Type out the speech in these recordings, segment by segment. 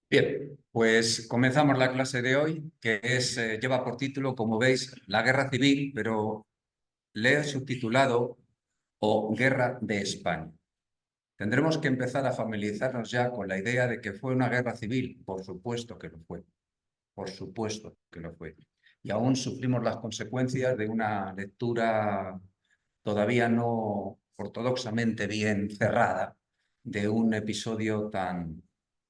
Bien, pues comenzamos la clase de hoy, que lleva por título, como veis, la Guerra Civil, pero le he subtitulado o Guerra de España. Tendremos que empezar a familiarizarnos ya con la idea de que fue una guerra civil. Por supuesto que lo fue, por supuesto que lo fue. Y aún sufrimos las consecuencias de una lectura todavía no ortodoxamente bien cerrada de un episodio tan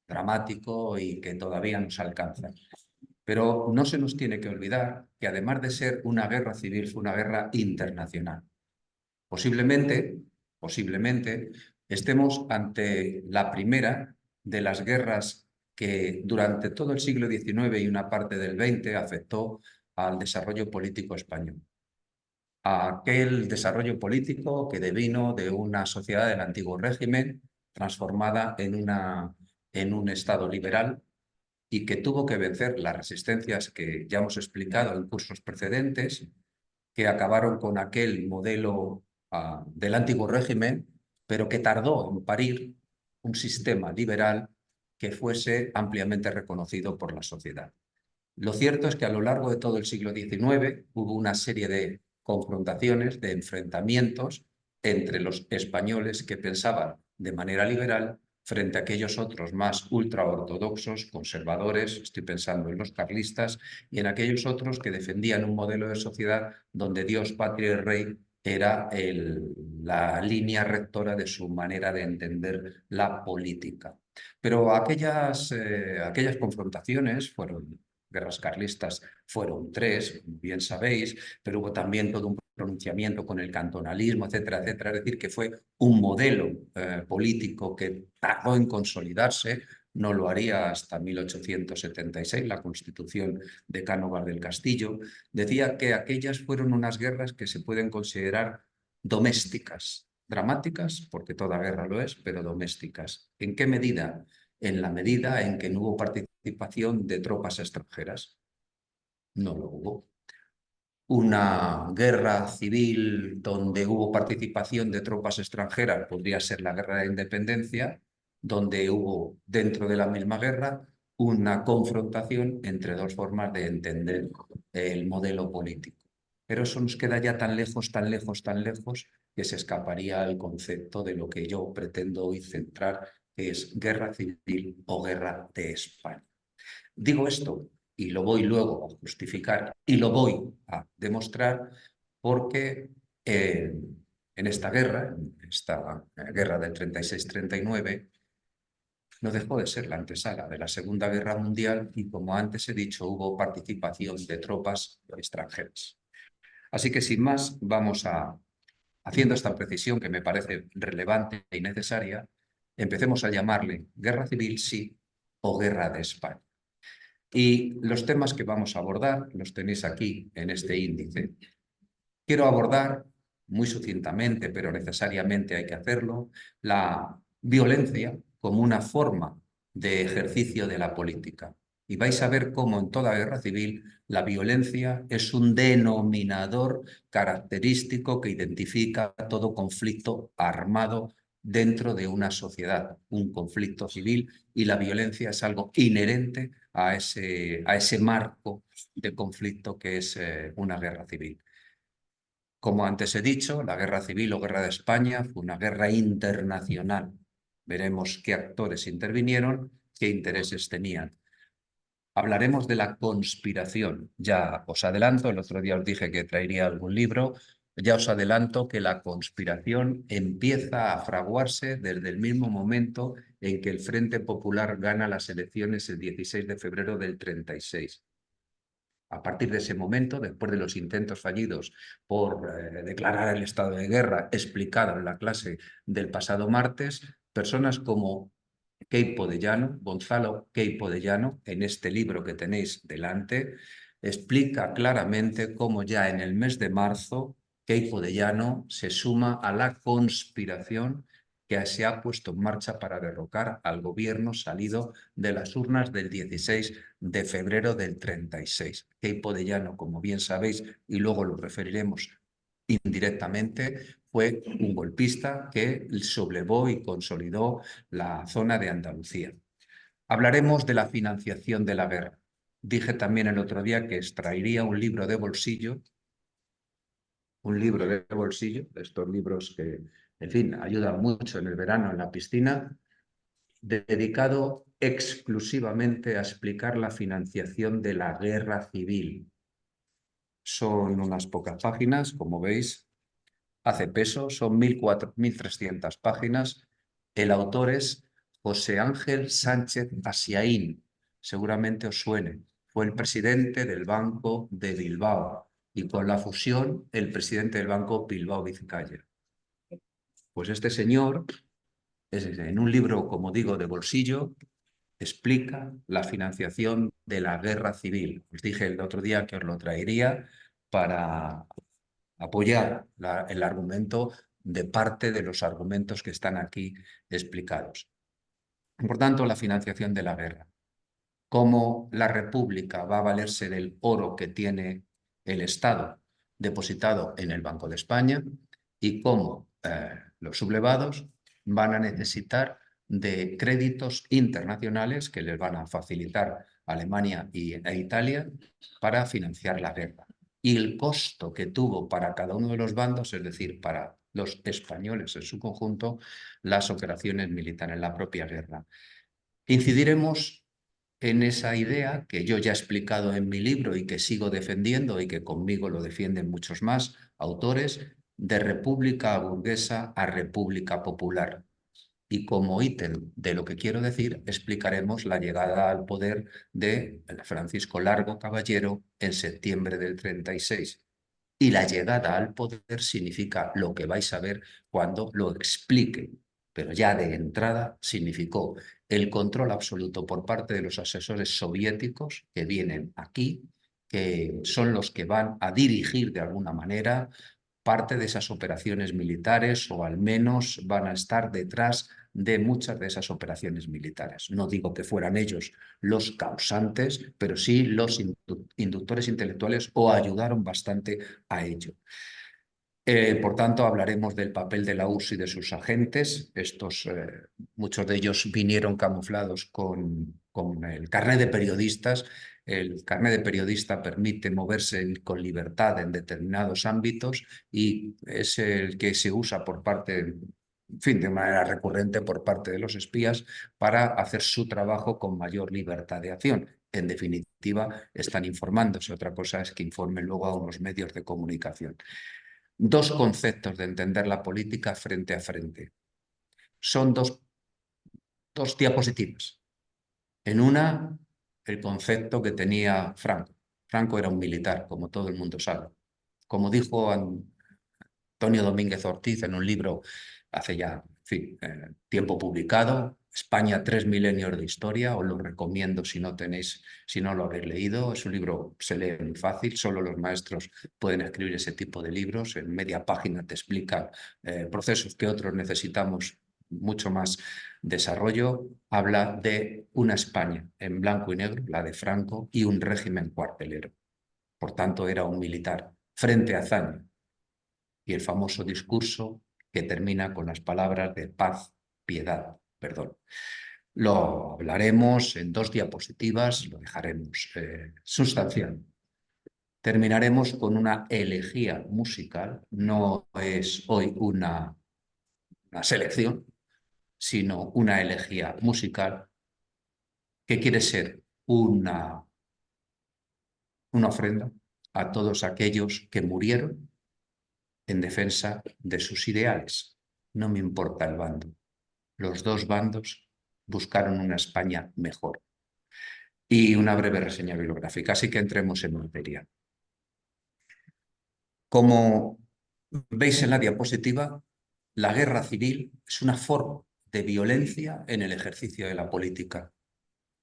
dramático y que todavía nos alcanza. Pero no se nos tiene que olvidar que además de ser una guerra civil, fue una guerra internacional. Posiblemente, posiblemente, estemos ante la primera de las guerras que durante todo el siglo XIX y una parte del XX afectó al desarrollo político español. A aquel desarrollo político que devino de una sociedad del antiguo régimen transformada en un Estado liberal y que tuvo que vencer las resistencias que ya hemos explicado en cursos precedentes, que acabaron con aquel modelo del antiguo régimen, pero que tardó en parir un sistema liberal que fuese ampliamente reconocido por la sociedad. Lo cierto es que a lo largo de todo el siglo XIX hubo una serie de confrontaciones, de enfrentamientos entre los españoles que pensaban de manera liberal frente a aquellos otros más ultraortodoxos, conservadores, estoy pensando en los carlistas, y en aquellos otros que defendían un modelo de sociedad donde Dios, patria y rey era la línea rectora de su manera de entender la política. Pero aquellas confrontaciones fueron guerras carlistas fueron tres, como bien sabéis, pero hubo también todo un pronunciamiento con el cantonalismo, etcétera, etcétera. Es decir, que fue un modelo político que tardó en consolidarse, no lo haría hasta 1876, la Constitución de Cánovas del Castillo. Decía que aquellas fueron unas guerras que se pueden considerar domésticas, dramáticas, porque toda guerra lo es, pero domésticas. ¿En qué medida? En la medida en que no hubo participación de tropas extranjeras. No lo hubo. Una guerra civil donde hubo participación de tropas extranjeras podría ser la guerra de independencia, donde hubo dentro de la misma guerra una confrontación entre dos formas de entender el modelo político. Pero eso nos queda ya tan lejos, tan lejos, tan lejos, que se escaparía al concepto de lo que yo pretendo hoy centrar, que es guerra civil o guerra de España. Digo esto y lo voy luego a justificar y lo voy a demostrar porque en esta guerra del 36-39, no dejó de ser la antesala de la Segunda Guerra Mundial y, como antes he dicho, hubo participación de tropas extranjeras. Así que, sin más, haciendo esta precisión que me parece relevante y necesaria, empecemos a llamarle guerra civil sí o guerra de España. Y los temas que vamos a abordar los tenéis aquí en este índice. Quiero abordar muy sucintamente, pero necesariamente hay que hacerlo, la violencia como una forma de ejercicio de la política. Y vais a ver cómo en toda guerra civil la violencia es un denominador característico que identifica todo conflicto armado dentro de una sociedad, un conflicto civil, y la violencia es algo inherente a ese marco de conflicto que es una guerra civil. Como antes he dicho, la guerra civil o guerra de España fue una guerra internacional. Veremos qué actores intervinieron, qué intereses tenían. Hablaremos de la conspiración. Ya os adelanto, el otro día os dije que traería algún libro, ya os adelanto que la conspiración empieza a fraguarse desde el mismo momento en que el Frente Popular gana las elecciones el 16 de febrero del 36. A partir de ese momento, después de los intentos fallidos por declarar el estado de guerra explicado en la clase del pasado martes, personas como Queipo de Llano, Gonzalo Queipo de Llano, en este libro que tenéis delante, explica claramente cómo ya en el mes de marzo Queipo de Llano se suma a la conspiración que se ha puesto en marcha para derrocar al gobierno salido de las urnas del 16 de febrero del 36. Queipo de Llano, como bien sabéis, y luego lo referiremos indirectamente, fue un golpista que sublevó y consolidó la zona de Andalucía. Hablaremos de la financiación de la guerra. Dije también el otro día que extraería un libro de bolsillo, de estos libros que, en fin, ayudan mucho en el verano en la piscina, dedicado exclusivamente a explicar la financiación de la guerra civil. Son unas pocas páginas, como veis, hace peso, son 1.300 páginas. El autor es José Ángel Sánchez Asiaín, seguramente os suene. Fue el presidente del Banco de Bilbao y con la fusión el presidente del Banco Bilbao Vizcaya. Pues este señor, en un libro, como digo, de bolsillo, explica la financiación de la guerra civil. Os dije el otro día que os lo traería para apoyar el argumento de parte de los argumentos que están aquí explicados. Por tanto, la financiación de la guerra. Cómo la República va a valerse del oro que tiene el Estado depositado en el Banco de España y cómo los sublevados van a necesitar de créditos internacionales que les van a facilitar Alemania e Italia para financiar la guerra. Y el costo que tuvo para cada uno de los bandos, es decir, para los españoles en su conjunto, las operaciones militares en la propia guerra. Incidiremos en esa idea que yo ya he explicado en mi libro y que sigo defendiendo y que conmigo lo defienden muchos más autores, de república burguesa a república popular. Y como ítem de lo que quiero decir, explicaremos la llegada al poder de Francisco Largo Caballero en septiembre del 36. Y la llegada al poder significa lo que vais a ver cuando lo explique, pero ya de entrada significó el control absoluto por parte de los asesores soviéticos que vienen aquí, que son los que van a dirigir de alguna manera parte de esas operaciones militares o al menos van a estar detrás de muchas de esas operaciones militares. No digo que fueran ellos los causantes, pero sí los inductores intelectuales o ayudaron bastante a ello. Por tanto, hablaremos del papel de la URSS y de sus agentes. Muchos de ellos vinieron camuflados con el carnet de periodistas. El carnet de periodista permite moverse con libertad en determinados ámbitos y es el que se usa por parte, en fin, de manera recurrente por parte de los espías para hacer su trabajo con mayor libertad de acción. En definitiva, están informándose. Otra cosa es que informen luego a unos medios de comunicación. Dos conceptos de entender la política frente a frente. Son dos diapositivas. En una, el concepto que tenía Franco. Franco era un militar, como todo el mundo sabe. Como dijo Antonio Domínguez Ortiz en un libro hace ya, en fin, tiempo publicado, España, 3 milenios de historia, os lo recomiendo si no lo habéis leído. Es un libro, se lee muy fácil, solo los maestros pueden escribir ese tipo de libros. En media página te explica procesos que otros necesitamos mucho más desarrollo. Habla de una España en blanco y negro, la de Franco, y un régimen cuartelero. Por tanto, era un militar frente a Azaña. Y el famoso discurso que termina con las palabras de paz, piedad, perdón. Lo hablaremos en dos diapositivas, lo dejaremos sustancial. Terminaremos con una elegía musical, no es hoy una selección, sino una elegía musical que quiere ser una ofrenda a todos aquellos que murieron en defensa de sus ideales. No me importa el bando. Los dos bandos buscaron una España mejor. Y una breve reseña bibliográfica, así que entremos en materia. Como veis en la diapositiva, la guerra civil es una forma de violencia en el ejercicio de la política.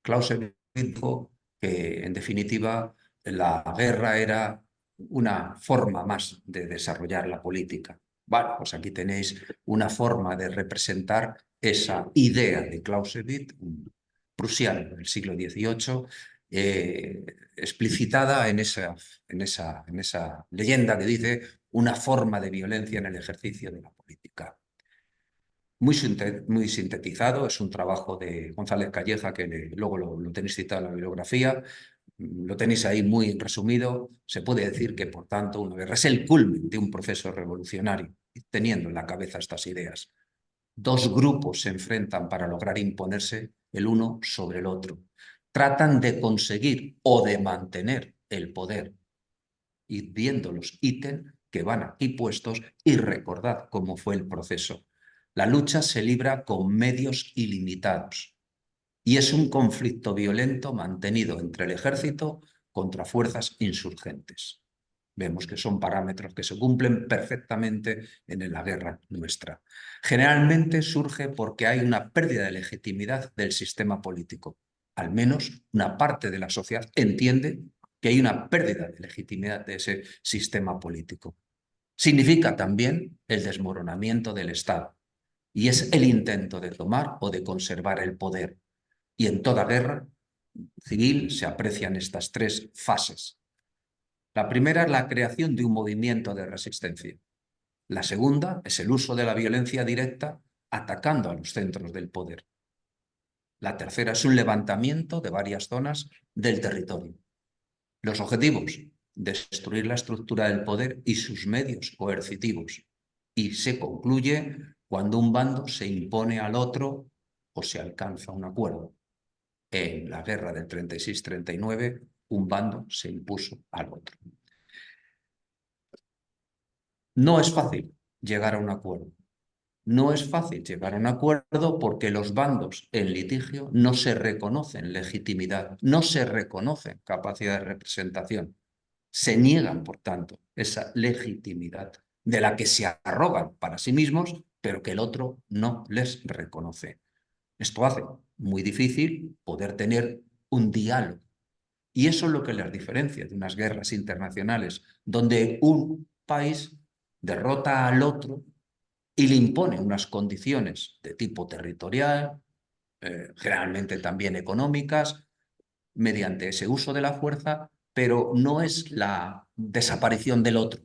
Clausewitz dijo que, en definitiva, la guerra era una forma más de desarrollar la política. Bueno, pues aquí tenéis una forma de representar esa idea de Clausewitz, un prusiano del siglo XVIII, explicitada en esa leyenda que dice una forma de violencia en el ejercicio de la política. muy sintetizado, es un trabajo de González Calleja, que luego lo tenéis citado en la bibliografía, lo tenéis ahí muy resumido. Se puede decir que, por tanto, una guerra es el culmen de un proceso revolucionario, teniendo en la cabeza estas ideas. Dos grupos se enfrentan para lograr imponerse el uno sobre el otro. Tratan de conseguir o de mantener el poder, y viendo los ítems que van aquí puestos, y recordad cómo fue el proceso. La lucha se libra con medios ilimitados y es un conflicto violento mantenido entre el ejército contra fuerzas insurgentes. Vemos que son parámetros que se cumplen perfectamente en la guerra nuestra. Generalmente surge porque hay una pérdida de legitimidad del sistema político. Al menos una parte de la sociedad entiende que hay una pérdida de legitimidad de ese sistema político. Significa también el desmoronamiento del Estado y es el intento de tomar o de conservar el poder. Y en toda guerra civil se aprecian estas tres fases. La primera es la creación de un movimiento de resistencia. La segunda es el uso de la violencia directa atacando a los centros del poder. La tercera es un levantamiento de varias zonas del territorio. Los objetivos: destruir la estructura del poder y sus medios coercitivos. Y se concluye cuando un bando se impone al otro o se alcanza un acuerdo. En la guerra del 36-39, un bando se impuso al otro. No es fácil llegar a un acuerdo. No es fácil llegar a un acuerdo porque los bandos en litigio no se reconocen legitimidad, no se reconocen capacidad de representación. Se niegan, por tanto, esa legitimidad de la que se arrogan para sí mismos, pero que el otro no les reconoce. Esto hace muy difícil poder tener un diálogo. Y eso es lo que las diferencia de unas guerras internacionales, donde un país derrota al otro y le impone unas condiciones de tipo territorial, generalmente también económicas, mediante ese uso de la fuerza, pero no es la desaparición del otro.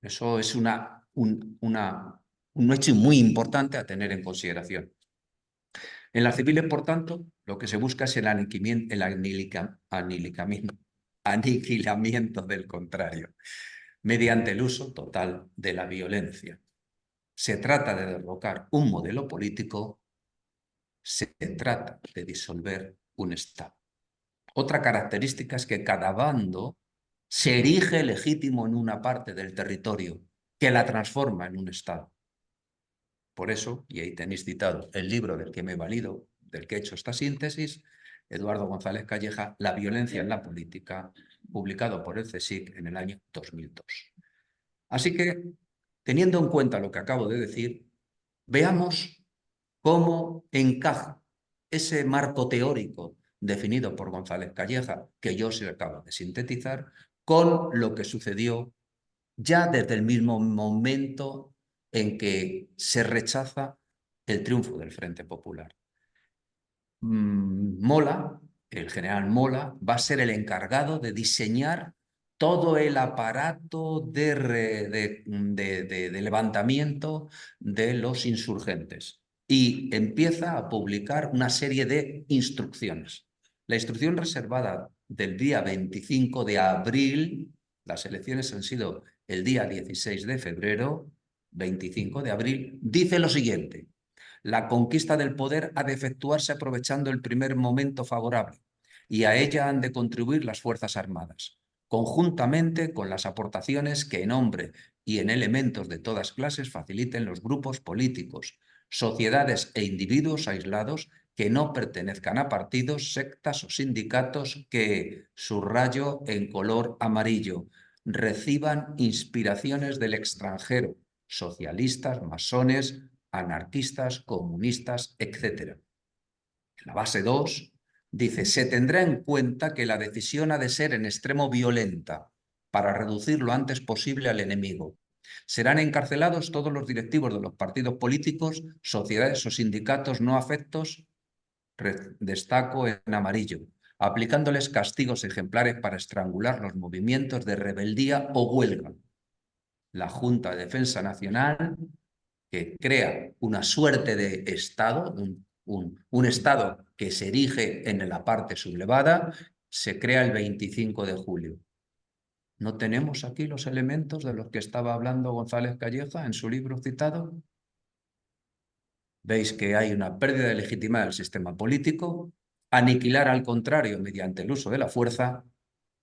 Eso es un hecho muy importante a tener en consideración. En las civiles, por tanto, lo que se busca es el aniquilamiento del contrario, mediante el uso total de la violencia. Se trata de derrocar un modelo político, se trata de disolver un Estado. Otra característica es que cada bando se erige legítimo en una parte del territorio, que la transforma en un Estado. Por eso, y ahí tenéis citado el libro del que me he valido, del que he hecho esta síntesis, Eduardo González Calleja, La violencia en la política, publicado por el CSIC en el año 2002. Así que, teniendo en cuenta lo que acabo de decir, veamos cómo encaja ese marco teórico definido por González Calleja, que yo se acabo de sintetizar, con lo que sucedió ya desde el mismo momento en que se rechaza el triunfo del Frente Popular. Mola, el general Mola, va a ser el encargado de diseñar todo el aparato de levantamiento de los insurgentes y empieza a publicar una serie de instrucciones. La instrucción reservada del día 25 de abril, las elecciones han sido el día 16 de febrero, 25 de abril, dice lo siguiente: la conquista del poder ha de efectuarse aprovechando el primer momento favorable, y a ella han de contribuir las Fuerzas Armadas, conjuntamente con las aportaciones que en hombre y en elementos de todas clases faciliten los grupos políticos, sociedades e individuos aislados que no pertenezcan a partidos, sectas o sindicatos que, subrayo en color amarillo, reciban inspiraciones del extranjero, socialistas, masones, anarquistas, comunistas, etc. La base 2 dice: se tendrá en cuenta que la decisión ha de ser en extremo violenta para reducir lo antes posible al enemigo. Serán encarcelados todos los directivos de los partidos políticos, sociedades o sindicatos no afectos, destaco en amarillo, aplicándoles castigos ejemplares para estrangular los movimientos de rebeldía o huelga. La Junta de Defensa Nacional que crea una suerte de Estado, un Estado que se erige en la parte sublevada, se crea el 25 de julio. ¿No tenemos aquí los elementos de los que estaba hablando González Calleja en su libro citado? Veis que hay una pérdida de legitimidad del sistema político, aniquilar al contrario mediante el uso de la fuerza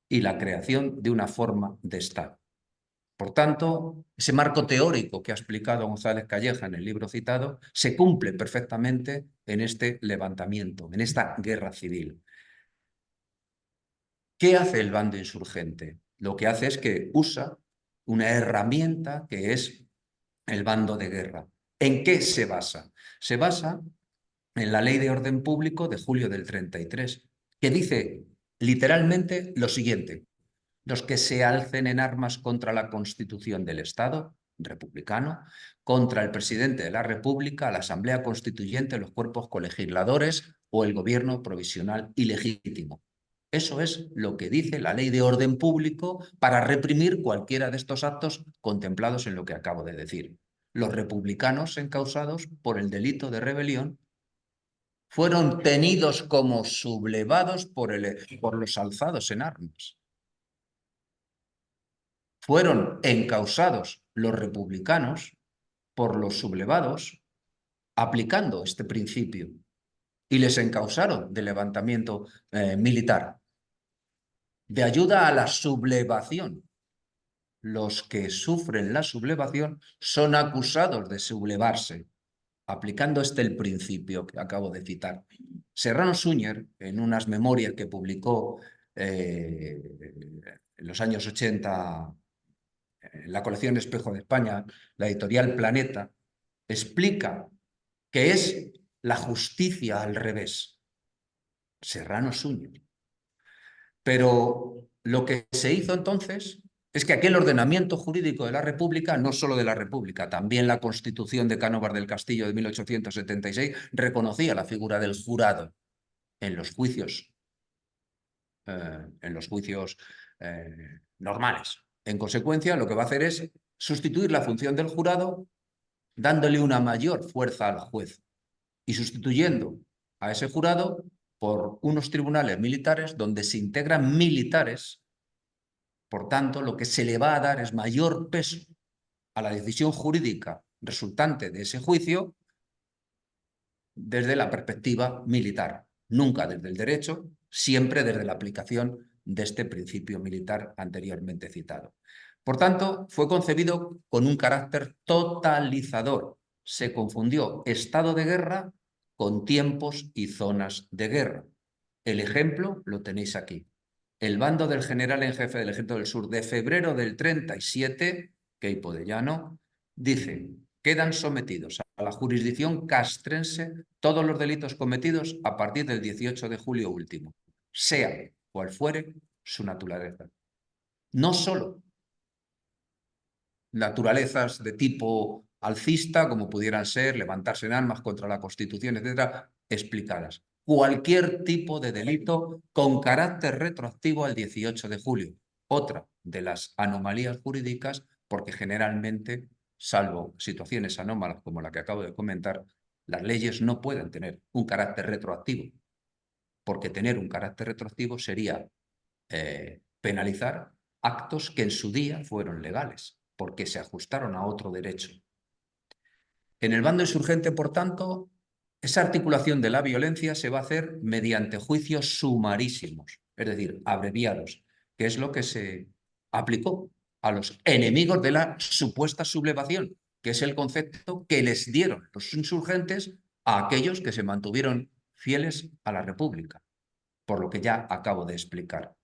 y la creación de una forma de Estado. Por tanto, ese marco teórico que ha explicado González Calleja en el libro citado se cumple perfectamente en este levantamiento, en esta guerra civil. ¿Qué hace el bando insurgente? Lo que hace es que usa una herramienta que es el bando de guerra. ¿En qué se basa? Se basa en la Ley de Orden Público de julio del 33, que dice literalmente lo siguiente: los que se alcen en armas contra la Constitución del Estado republicano, contra el presidente de la República, la Asamblea Constituyente, los cuerpos colegisladores o el gobierno provisional ilegítimo. Eso es lo que dice la Ley de Orden Público para reprimir cualquiera de estos actos contemplados en lo que acabo de decir. Los republicanos encausados por el delito de rebelión fueron tenidos como sublevados por los alzados en armas. Fueron encausados los republicanos por los sublevados aplicando este principio y les encausaron de levantamiento militar, de ayuda a la sublevación. Los que sufren la sublevación son acusados de sublevarse, aplicando el principio que acabo de citar. Serrano Suñer, en unas memorias que publicó en los años 80 en la colección Espejo de España, la editorial Planeta, explica que es la justicia al revés. Serrano Suñer. Pero lo que se hizo entonces es que aquel ordenamiento jurídico de la República, no solo de la República, también la Constitución de Cánovas del Castillo de 1876, reconocía la figura del jurado en los juicios, normales. En consecuencia, lo que va a hacer es sustituir la función del jurado dándole una mayor fuerza al juez y sustituyendo a ese jurado por unos tribunales militares donde se integran militares. Por tanto, lo que se le va a dar es mayor peso a la decisión jurídica resultante de ese juicio desde la perspectiva militar, nunca desde el derecho, siempre desde la aplicación de este principio militar anteriormente citado. Por tanto, fue concebido con un carácter totalizador. Se confundió estado de guerra con tiempos y zonas de guerra. El ejemplo lo tenéis aquí. El bando del general en jefe del Ejército del Sur de febrero del 37, Queipo de Llano, dice: quedan sometidos a la jurisdicción castrense todos los delitos cometidos a partir del 18 de julio último, sea cual fuere su naturaleza. No solo naturalezas de tipo alcista, como pudieran ser levantarse en armas contra la Constitución, etcétera, explicadas. Cualquier tipo de delito con carácter retroactivo al 18 de julio. Otra de las anomalías jurídicas, porque generalmente, salvo situaciones anómalas como la que acabo de comentar, las leyes no pueden tener un carácter retroactivo, porque tener un carácter retroactivo sería penalizar actos que en su día fueron legales, porque se ajustaron a otro derecho. En el bando insurgente, por tanto, esa articulación de la violencia se va a hacer mediante juicios sumarísimos, es decir, abreviados, que es lo que se aplicó a los enemigos de la supuesta sublevación, que es el concepto que les dieron los insurgentes a aquellos que se mantuvieron fieles a la República, por lo que ya acabo de explicar.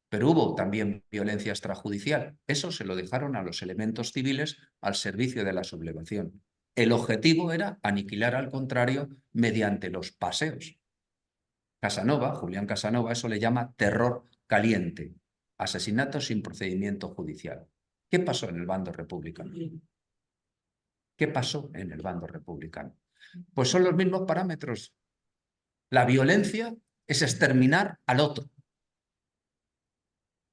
Pero hubo también violencia extrajudicial. Eso se lo dejaron a los elementos civiles al servicio de la sublevación. El objetivo era aniquilar al contrario mediante los paseos. Casanova, Julián Casanova, eso le llama terror caliente, asesinato sin procedimiento judicial. ¿Qué pasó en el bando republicano? ¿Qué pasó en el bando republicano? Pues son los mismos parámetros. La violencia es exterminar al otro.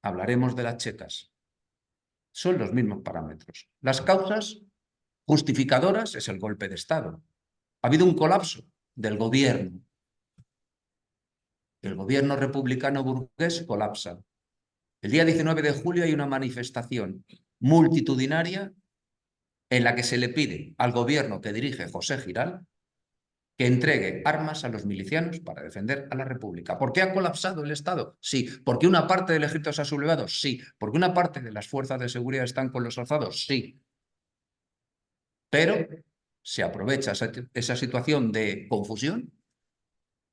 Hablaremos de las checas. Son los mismos parámetros. Las causas Justificadoras es el golpe de Estado. Ha habido un colapso del gobierno. El gobierno republicano burgués colapsa. El día 19 de julio hay una manifestación multitudinaria en la que se le pide al gobierno que dirige José Giral que entregue armas a los milicianos para defender a la República. ¿Por qué ha colapsado el Estado? Sí. ¿Por qué una parte del ejército se ha sublevado? Sí. ¿Por qué una parte de las fuerzas de seguridad están con los alzados? Sí. Pero se aprovecha esa situación de confusión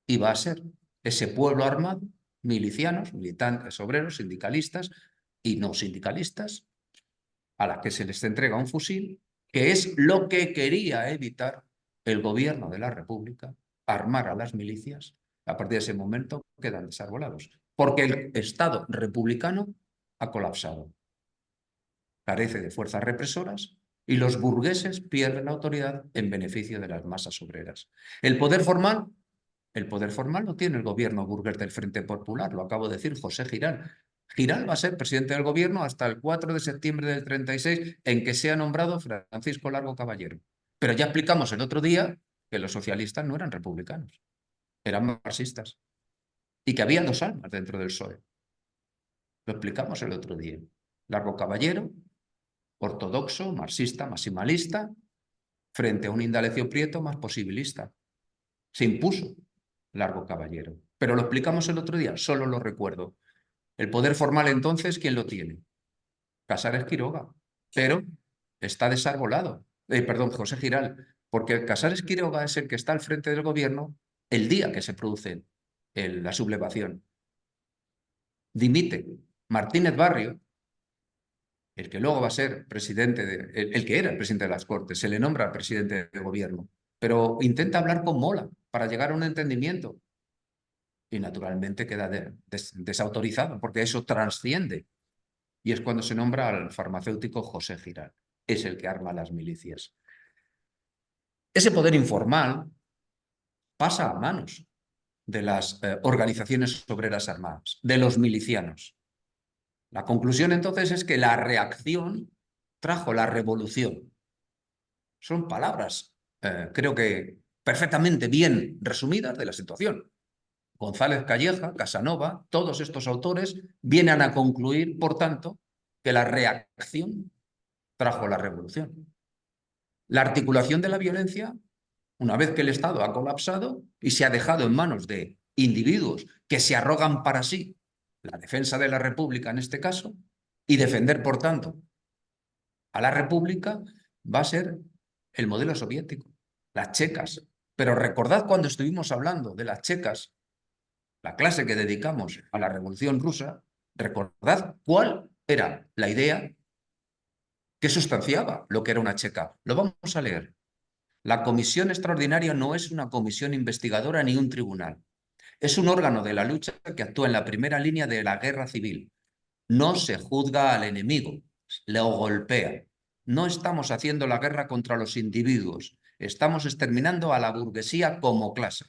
y va a ser ese pueblo armado, milicianos, militantes, obreros, sindicalistas y no sindicalistas, a la que se les entrega un fusil, que es lo que quería evitar el gobierno de la República, armar a las milicias. A partir de ese momento quedan desarbolados, porque el Estado republicano ha colapsado, carece de fuerzas represoras y los burgueses pierden la autoridad en beneficio de las masas obreras. El poder formal lo tiene el gobierno burgués del Frente Popular, lo acabo de decir, José Giral. Giral va a ser presidente del gobierno hasta el 4 de septiembre del 36, en que sea nombrado Francisco Largo Caballero. Pero ya explicamos el otro día que los socialistas no eran republicanos, eran marxistas, y que había dos almas dentro del PSOE. Lo explicamos el otro día. Largo Caballero, ortodoxo, marxista, maximalista, frente a un Indalecio Prieto más posibilista. Se impuso Largo Caballero. Pero lo explicamos el otro día, solo lo recuerdo. El poder formal entonces, ¿quién lo tiene? Casares Quiroga, pero está desarbolado. Perdón, José Giral, porque Casares Quiroga es el que está al frente del gobierno el día que se produce la sublevación. Dimite Martínez Barrio, el que luego va a ser presidente, el que era el presidente de las Cortes, se le nombra presidente de gobierno, pero intenta hablar con Mola para llegar a un entendimiento. Y naturalmente queda desautorizado, porque eso trasciende. Y es cuando se nombra al farmacéutico José Giral. Es el que arma las milicias. Ese poder informal pasa a manos de las organizaciones obreras armadas, de los milicianos. La conclusión entonces es que la reacción trajo la revolución. Son palabras, creo que perfectamente bien resumidas de la situación. González Calleja, Casanova, todos estos autores vienen a concluir, por tanto, que la reacción trajo la revolución. La articulación de la violencia, una vez que el Estado ha colapsado y se ha dejado en manos de individuos que se arrogan para sí la defensa de la República en este caso, y defender, por tanto, a la República, va a ser el modelo soviético, las checas. Pero recordad cuando estuvimos hablando de las checas, la clase que dedicamos a la Revolución Rusa, recordad cuál era la idea que sustanciaba lo que era una checa. Lo vamos a leer. La comisión extraordinaria no es una comisión investigadora ni un tribunal. Es un órgano de la lucha que actúa en la primera línea de la guerra civil. No se juzga al enemigo, lo golpea. No estamos haciendo la guerra contra los individuos, estamos exterminando a la burguesía como clase.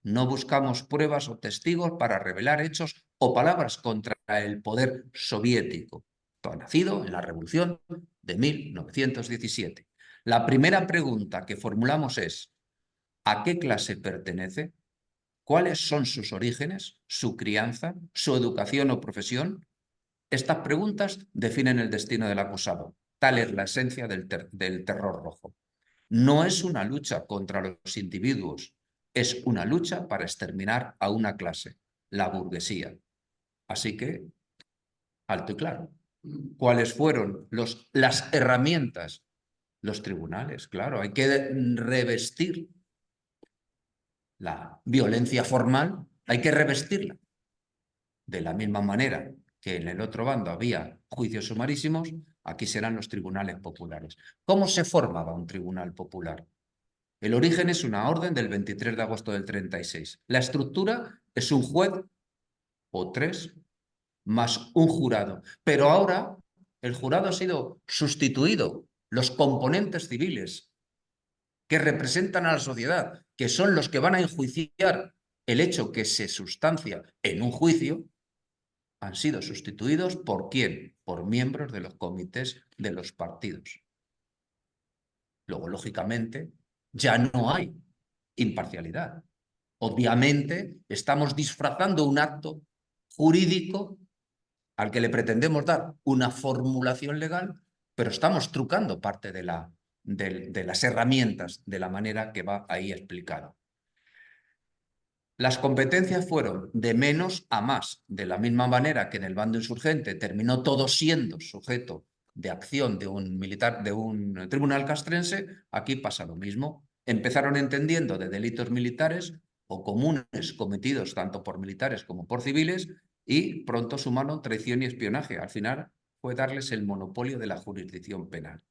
No buscamos pruebas o testigos para revelar hechos o palabras contra el poder soviético. Todo nacido en la Revolución de 1917. La primera pregunta que formulamos es: ¿a qué clase pertenece? ¿Cuáles son sus orígenes, su crianza, su educación o profesión? Estas preguntas definen el destino del acusado. Tal es la esencia del terror rojo. No es una lucha contra los individuos, es una lucha para exterminar a una clase, la burguesía. Así que, alto y claro. ¿Cuáles fueron las herramientas? Los tribunales, claro. Hay que revestir la violencia formal, hay que revestirla. De la misma manera que en el otro bando había juicios sumarísimos, aquí serán los tribunales populares. ¿Cómo se formaba un tribunal popular? El origen es una orden del 23 de agosto del 36. La estructura es un juez o tres más un jurado. Pero ahora el jurado ha sido sustituido. Los componentes civiles que representan a la sociedad, que son los que van a enjuiciar el hecho que se sustancia en un juicio, han sido sustituidos ¿por quién? Por miembros de los comités de los partidos. Luego, lógicamente, ya no hay imparcialidad. Obviamente, estamos disfrazando un acto jurídico al que le pretendemos dar una formulación legal, pero estamos trucando parte de las herramientas de la manera que va ahí explicado. Las competencias fueron de menos a más, de la misma manera que en el bando insurgente terminó todo siendo sujeto de acción de un militar, de un tribunal castrense, aquí pasa lo mismo. Empezaron entendiendo de delitos militares o comunes cometidos tanto por militares como por civiles y pronto sumaron traición y espionaje. Al final fue darles el monopolio de la jurisdicción penal.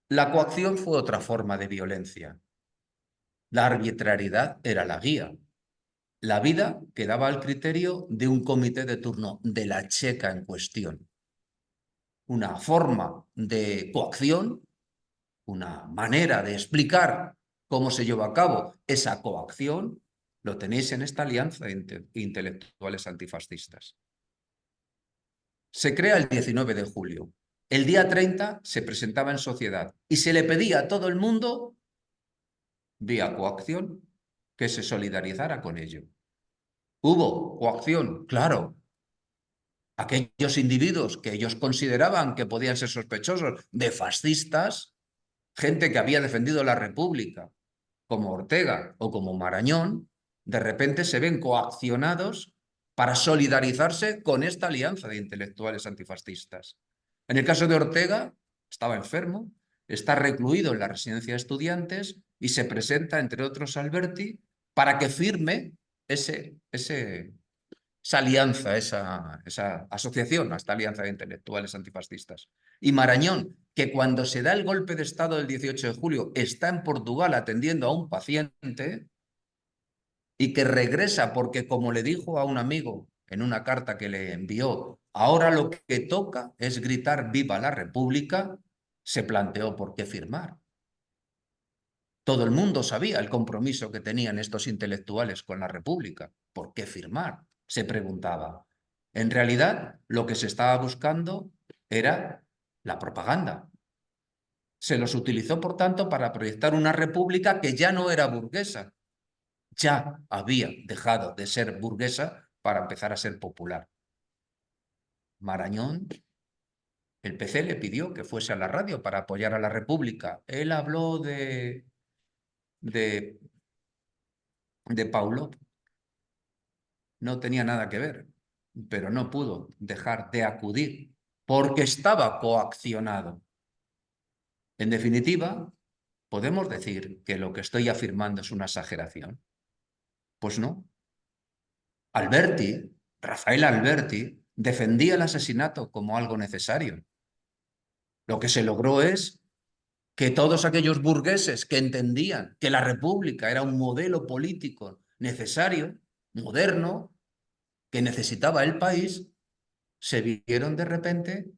La coacción fue otra forma de violencia. La arbitrariedad era la guía. La vida quedaba al criterio de un comité de turno de la checa en cuestión. Una forma de coacción, una manera de explicar cómo se lleva a cabo esa coacción, lo tenéis en esta alianza de intelectuales antifascistas. Se crea el 19 de julio. El día 30 se presentaba en sociedad y se le pedía a todo el mundo, vía coacción, que se solidarizara con ello. ¿Hubo coacción? Claro. Aquellos individuos que ellos consideraban que podían ser sospechosos de fascistas, gente que había defendido la República, como Ortega o como Marañón, de repente se ven coaccionados para solidarizarse con esta alianza de intelectuales antifascistas. En el caso de Ortega, estaba enfermo, está recluido en la residencia de estudiantes y se presenta, entre otros, Alberti para que firme esa alianza, esa asociación, esta alianza de intelectuales antifascistas. Y Marañón, que cuando se da el golpe de Estado del 18 de julio está en Portugal atendiendo a un paciente y que regresa porque, como le dijo a un amigo en una carta que le envió, ahora lo que toca es gritar viva la República, se planteó por qué firmar. Todo el mundo sabía el compromiso que tenían estos intelectuales con la República. ¿Por qué firmar? Se preguntaba. En realidad, lo que se estaba buscando era la propaganda. Se los utilizó, por tanto, para proyectar una república que ya no era burguesa. Ya había dejado de ser burguesa para empezar a ser popular. Marañón, el PC le pidió que fuese a la radio para apoyar a la República. Él habló de Paulo. No tenía nada que ver, pero no pudo dejar de acudir porque estaba coaccionado. En definitiva, ¿podemos decir que lo que estoy afirmando es una exageración? Pues no. Rafael Alberti, defendía el asesinato como algo necesario. Lo que se logró es que todos aquellos burgueses que entendían que la República era un modelo político necesario, moderno, que necesitaba el país, se vieron de repente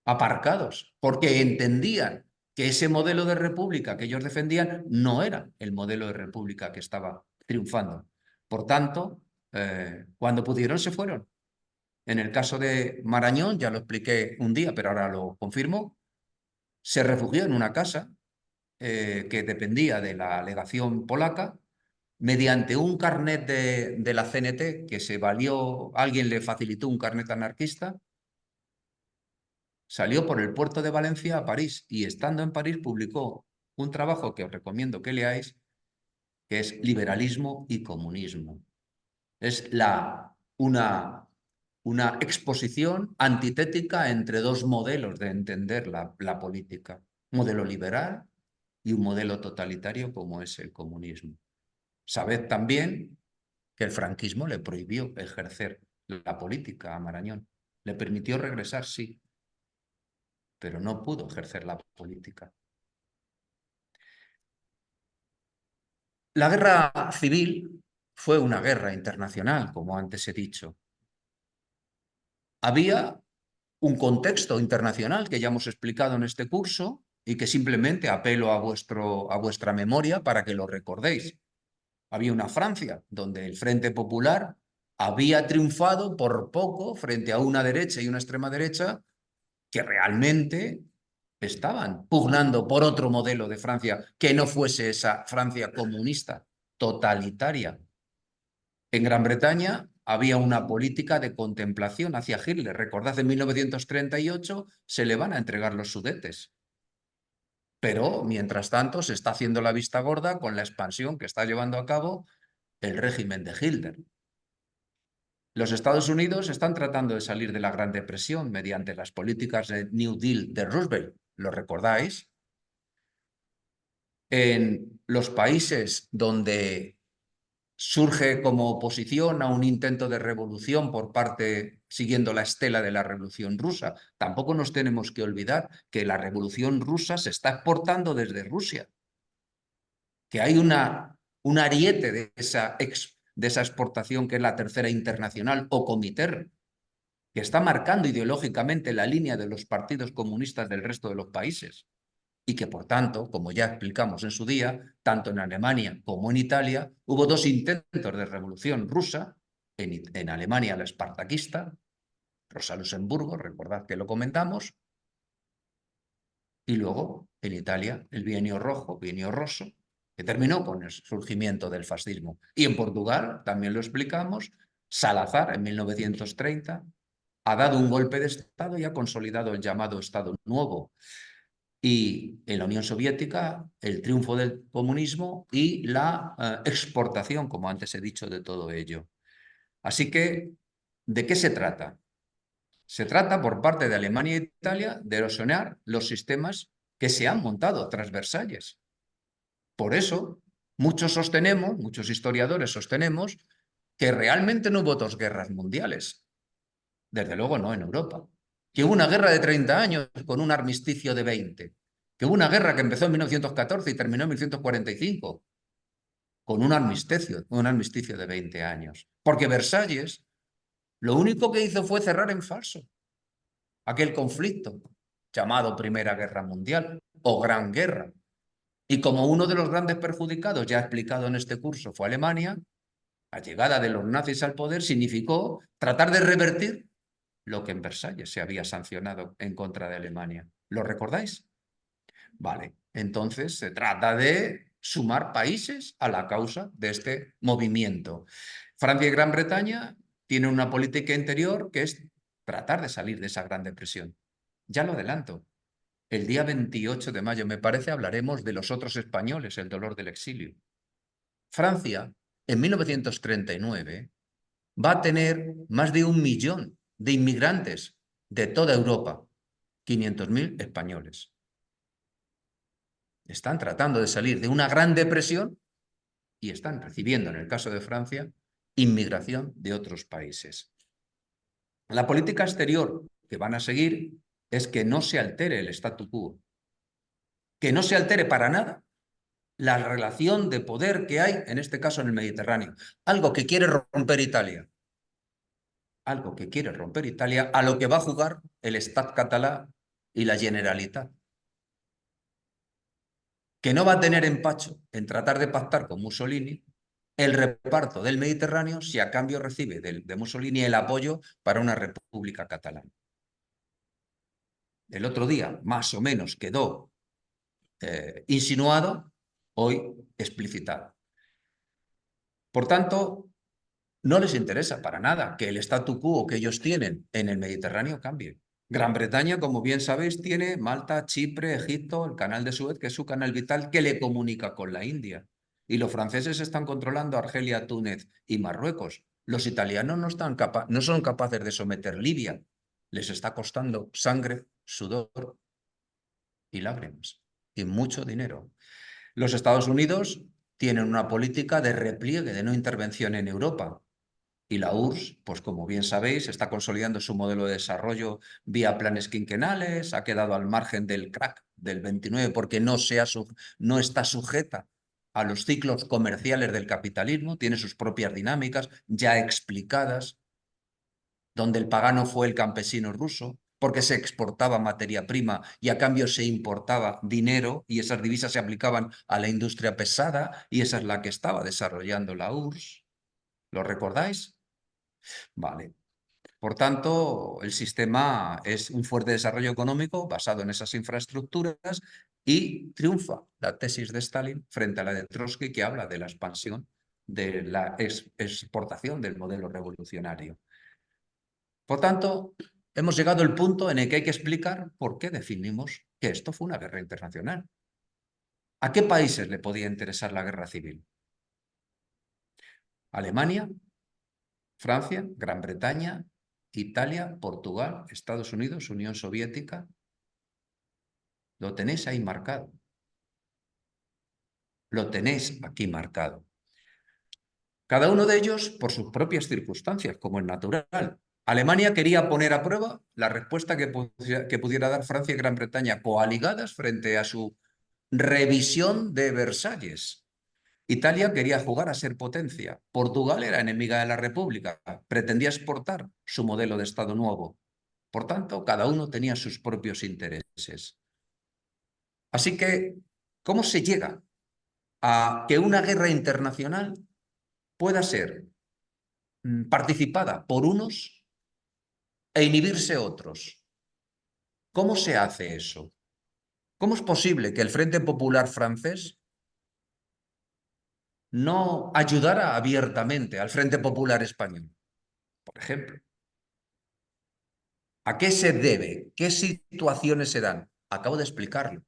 aparcados, porque entendían que ese modelo de república que ellos defendían no era el modelo de república que estaba triunfando. Por tanto, cuando pudieron se fueron. En el caso de Marañón, ya lo expliqué un día, pero ahora lo confirmo, se refugió en una casa que dependía de la legación polaca, mediante un carnet de la CNT que se valió, alguien le facilitó un carnet anarquista. Salió por el puerto de Valencia a París y estando en París publicó un trabajo que os recomiendo que leáis, que es Liberalismo y Comunismo. Es una exposición antitética entre dos modelos de entender la política. Un modelo liberal y un modelo totalitario como es el comunismo. Sabed también que el franquismo le prohibió ejercer la política a Marañón. Le permitió regresar, sí, pero no pudo ejercer la política. La guerra civil fue una guerra internacional, como antes he dicho. Había un contexto internacional que ya hemos explicado en este curso y que simplemente apelo a vuestra memoria para que lo recordéis. Había una Francia donde el Frente Popular había triunfado por poco frente a una derecha y una extrema derecha que realmente estaban pugnando por otro modelo de Francia que no fuese esa Francia comunista, totalitaria. En Gran Bretaña había una política de contemplación hacia Hitler. Recordad, en 1938 se le van a entregar los Sudetes. Pero, mientras tanto, se está haciendo la vista gorda con la expansión que está llevando a cabo el régimen de Hitler. Los Estados Unidos están tratando de salir de la Gran Depresión mediante las políticas de New Deal de Roosevelt. ¿Lo recordáis? En los países donde surge como oposición a un intento de revolución por parte, siguiendo la estela de la Revolución Rusa. Tampoco nos tenemos que olvidar que la Revolución Rusa se está exportando desde Rusia, que hay un ariete de esa exportación que es la Tercera Internacional o Comintern, que está marcando ideológicamente la línea de los partidos comunistas del resto de los países. Y que, por tanto, como ya explicamos en su día, tanto en Alemania como en Italia, hubo dos intentos de revolución rusa, en Alemania la espartaquista, Rosa Luxemburgo, recordad que lo comentamos, y luego en Italia el Bienio Rojo, Bienio Rosso, que terminó con el surgimiento del fascismo. Y en Portugal, también lo explicamos, Salazar en 1930 ha dado un golpe de Estado y ha consolidado el llamado Estado Nuevo. Y en la Unión Soviética, el triunfo del comunismo y la exportación, como antes he dicho, de todo ello. Así que, ¿de qué se trata? Se trata, por parte de Alemania e Italia, de erosionar los sistemas que se han montado tras Versalles. Por eso, muchos historiadores sostenemos, que realmente no hubo dos guerras mundiales. Desde luego no en Europa. Que hubo una guerra de 30 años con un armisticio de 20. Que hubo una guerra que empezó en 1914 y terminó en 1945 con un armisticio de 20 años. Porque Versalles lo único que hizo fue cerrar en falso aquel conflicto llamado Primera Guerra Mundial o Gran Guerra. Y como uno de los grandes perjudicados, ya explicado en este curso, fue Alemania, la llegada de los nazis al poder significó tratar de revertir lo que en Versalles se había sancionado en contra de Alemania. ¿Lo recordáis? Vale, entonces se trata de sumar países a la causa de este movimiento. Francia y Gran Bretaña tienen una política interior que es tratar de salir de esa Gran Depresión. Ya lo adelanto. El día 28 de mayo, me parece, hablaremos de los otros españoles, el dolor del exilio. Francia, en 1939, va a tener más de 1 millón de inmigrantes de toda Europa, 500.000 españoles. Están tratando de salir de una gran depresión y están recibiendo, en el caso de Francia, inmigración de otros países. La política exterior que van a seguir es que no se altere el statu quo, que no se altere para nada la relación de poder que hay, en este caso en el Mediterráneo, algo que quiere romper Italia. Algo que quiere romper Italia, a lo que va a jugar el Estat català y la Generalitat, que no va a tener empacho en tratar de pactar con Mussolini el reparto del Mediterráneo si a cambio recibe de Mussolini el apoyo para una república catalana. El otro día, más o menos, quedó insinuado, hoy explicitado. Por tanto, no les interesa para nada que el statu quo que ellos tienen en el Mediterráneo cambie. Gran Bretaña, como bien sabéis, tiene Malta, Chipre, Egipto, el canal de Suez, que es su canal vital que le comunica con la India. Y los franceses están controlando Argelia, Túnez y Marruecos. Los italianos no son capaces de someter Libia. Les está costando sangre, sudor y lágrimas. Y mucho dinero. Los Estados Unidos tienen una política de repliegue, de no intervención en Europa. Y la URSS, pues como bien sabéis, está consolidando su modelo de desarrollo vía planes quinquenales, ha quedado al margen del crack del 29 porque no está sujeta a los ciclos comerciales del capitalismo, tiene sus propias dinámicas ya explicadas, donde el pagano fue el campesino ruso, porque se exportaba materia prima y a cambio se importaba dinero y esas divisas se aplicaban a la industria pesada y esa es la que estaba desarrollando la URSS. ¿Lo recordáis? Vale. Por tanto, el sistema es un fuerte desarrollo económico basado en esas infraestructuras y triunfa la tesis de Stalin frente a la de Trotsky, que habla de la expansión de la exportación del modelo revolucionario. Por tanto, hemos llegado al punto en el que hay que explicar por qué definimos que esto fue una guerra internacional. ¿A qué países le podía interesar la guerra civil? Alemania, Francia, Gran Bretaña, Italia, Portugal, Estados Unidos, Unión Soviética. Lo tenéis ahí marcado. Lo tenéis aquí marcado. Cada uno de ellos por sus propias circunstancias, como es natural. Alemania quería poner a prueba la respuesta que pudiera dar Francia y Gran Bretaña coaligadas frente a su revisión de Versalles. Italia quería jugar a ser potencia. Portugal era enemiga de la República. Pretendía exportar su modelo de Estado nuevo. Por tanto, cada uno tenía sus propios intereses. Así que, ¿cómo se llega a que una guerra internacional pueda ser participada por unos e inhibirse otros? ¿Cómo se hace eso? ¿Cómo es posible que el Frente Popular francés no ayudara abiertamente al Frente Popular español, por ejemplo? ¿A qué se debe? ¿Qué situaciones se dan? Acabo de explicarlo.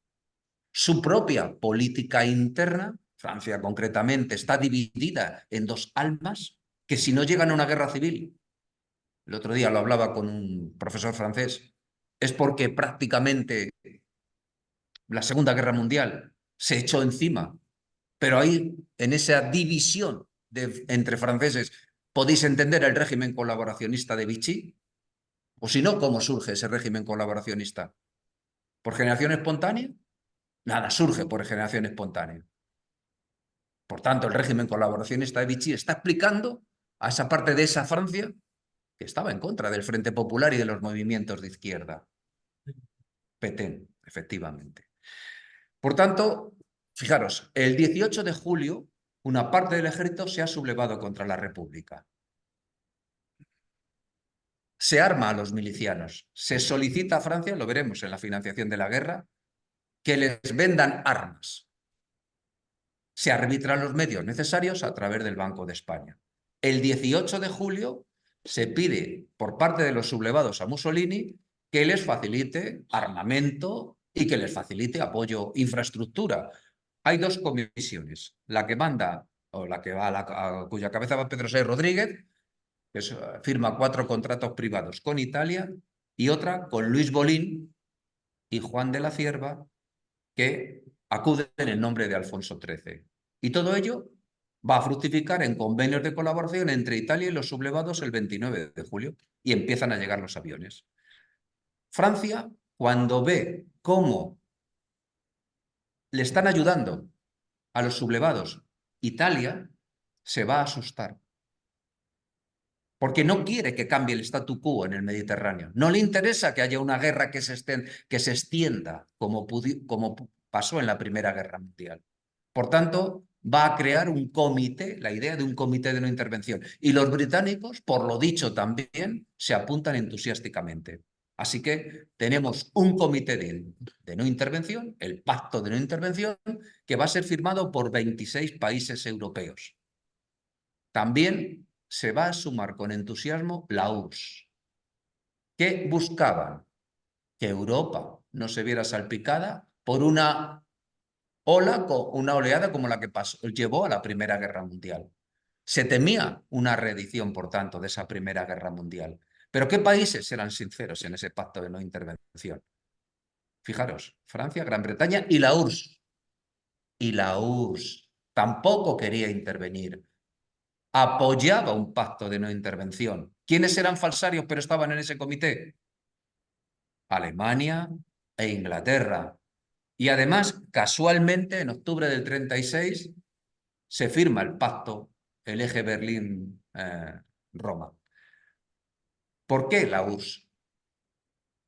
Su propia política interna, Francia concretamente, está dividida en dos almas que si no llegan a una guerra civil, el otro día lo hablaba con un profesor francés, es porque prácticamente la Segunda Guerra Mundial se echó encima. Pero ahí, en esa división entre franceses, podéis entender el régimen colaboracionista de Vichy. O si no, ¿cómo surge ese régimen colaboracionista? ¿Por generación espontánea? Nada, surge por generación espontánea. Por tanto, el régimen colaboracionista de Vichy está explicando a esa parte de esa Francia que estaba en contra del Frente Popular y de los movimientos de izquierda. Petén, efectivamente. Por tanto, fijaros, el 18 de julio una parte del ejército se ha sublevado contra la República. Se arma a los milicianos. Se solicita a Francia, lo veremos en la financiación de la guerra, que les vendan armas. Se arbitran los medios necesarios a través del Banco de España. El 18 de julio se pide por parte de los sublevados a Mussolini que les facilite armamento y que les facilite apoyo, infraestructura. Hay dos comisiones, la que manda, o la que va a cuya cabeza va Pedro Sáenz Rodríguez, que firma 4 contratos privados con Italia, y otra con Luis Bolín y Juan de la Cierva, que acuden en el nombre de Alfonso XIII. Y todo ello va a fructificar en convenios de colaboración entre Italia y los sublevados el 29 de julio, y empiezan a llegar los aviones. Francia, cuando ve cómo le están ayudando a los sublevados Italia, se va a asustar. Porque no quiere que cambie el statu quo en el Mediterráneo. No le interesa que haya una guerra que se extienda como pasó en la Primera Guerra Mundial. Por tanto, va a crear un comité, la idea de un comité de no intervención. Y los británicos, por lo dicho también, se apuntan entusiásticamente. Así que tenemos un comité de no intervención, el Pacto de No Intervención, que va a ser firmado por 26 países europeos. También se va a sumar con entusiasmo la URSS. ¿Qué buscaban? Que Europa no se viera salpicada por una oleada como la que llevó a la Primera Guerra Mundial. Se temía una reedición, por tanto, de esa Primera Guerra Mundial. Pero ¿qué países eran sinceros en ese pacto de no intervención? Fijaros, Francia, Gran Bretaña y la URSS. Y la URSS tampoco quería intervenir. Apoyaba un pacto de no intervención. ¿Quiénes eran falsarios pero estaban en ese comité? Alemania e Inglaterra. Y además, casualmente, en octubre del 36, se firma el pacto, el eje Berlín-Roma. ¿Por qué la URSS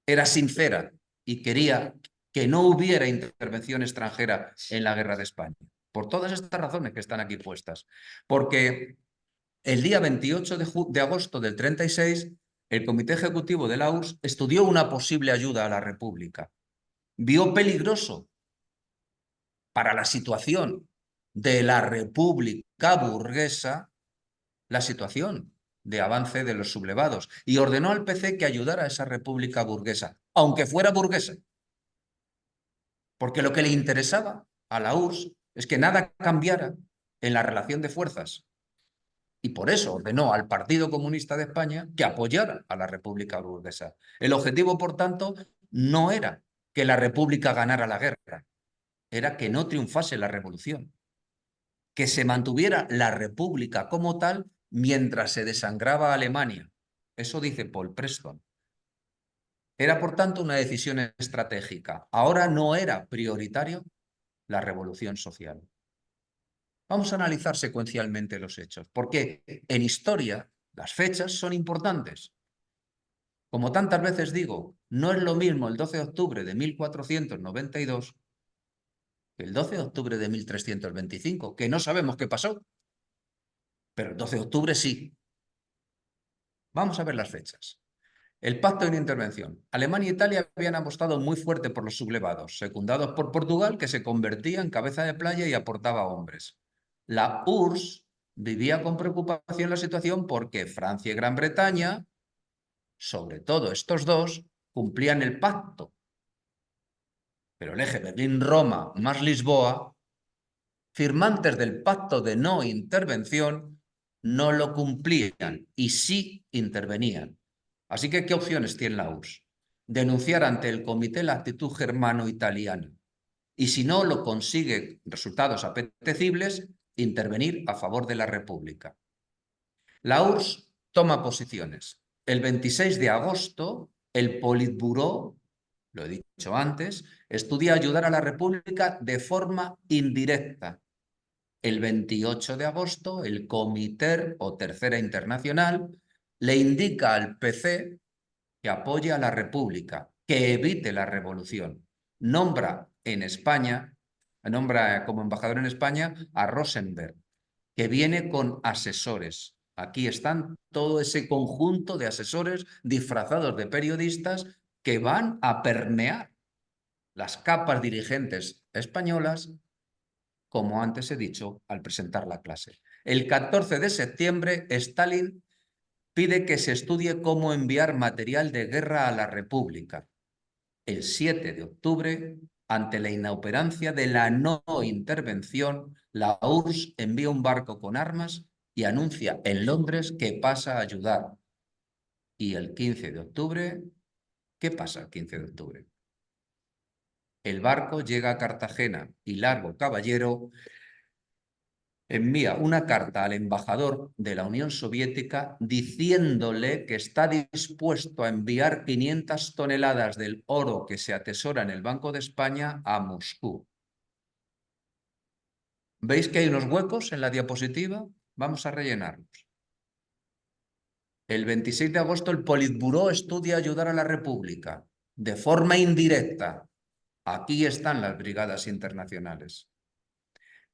era sincera y quería que no hubiera intervención extranjera en la guerra de España? Por todas estas razones que están aquí puestas. Porque el día 28 de agosto del 36 el Comité Ejecutivo de la URSS estudió una posible ayuda a la República. Vio peligroso para la situación de la República burguesa la situación de avance de los sublevados y ordenó al PC que ayudara a esa República burguesa, aunque fuera burguesa. Porque lo que le interesaba a la URSS es que nada cambiara en la relación de fuerzas. Y por eso ordenó al Partido Comunista de España que apoyara a la República burguesa. El objetivo, por tanto, no era que la República ganara la guerra, era que no triunfase la revolución, que se mantuviera la República como tal mientras se desangraba Alemania. Eso dice Paul Preston. Era, por tanto, una decisión estratégica. Ahora no era prioritario la revolución social. Vamos a analizar secuencialmente los hechos, porque en historia las fechas son importantes. Como tantas veces digo, no es lo mismo el 12 de octubre de 1492 que el 12 de octubre de 1325, que no sabemos qué pasó, pero el 12 de octubre sí. Vamos a ver las fechas. El pacto de no intervención. Alemania e Italia habían apostado muy fuerte por los sublevados, secundados por Portugal, que se convertía en cabeza de playa y aportaba hombres. La URSS vivía con preocupación la situación porque Francia y Gran Bretaña, sobre todo estos dos, cumplían el pacto. Pero el eje Berlín-Roma más Lisboa, firmantes del pacto de no intervención, no lo cumplían y sí intervenían. Así que, ¿qué opciones tiene la URSS? Denunciar ante el comité la actitud germano-italiana. Y si no lo consigue resultados apetecibles, intervenir a favor de la República. La URSS toma posiciones. El 26 de agosto, el Politburó, lo he dicho antes, estudia ayudar a la República de forma indirecta. El 28 de agosto, el Comité o Tercera Internacional le indica al PC que apoye a la República, que evite la revolución. Nombra como embajador en España a Rosenberg, que viene con asesores. Aquí están todo ese conjunto de asesores disfrazados de periodistas que van a permear las capas dirigentes españolas, como antes he dicho al presentar la clase. El 14 de septiembre, Stalin pide que se estudie cómo enviar material de guerra a la República. El 7 de octubre, ante la inoperancia de la no intervención, la URSS envía un barco con armas y anuncia en Londres que pasa a ayudar. Y el 15 de octubre, ¿qué pasa el 15 de octubre? El barco llega a Cartagena y Largo Caballero envía una carta al embajador de la Unión Soviética diciéndole que está dispuesto a enviar 500 toneladas del oro que se atesora en el Banco de España a Moscú. ¿Veis que hay unos huecos en la diapositiva? Vamos a rellenarlos. El 26 de agosto el Politburó estudia ayudar a la República de forma indirecta. Aquí están las brigadas internacionales.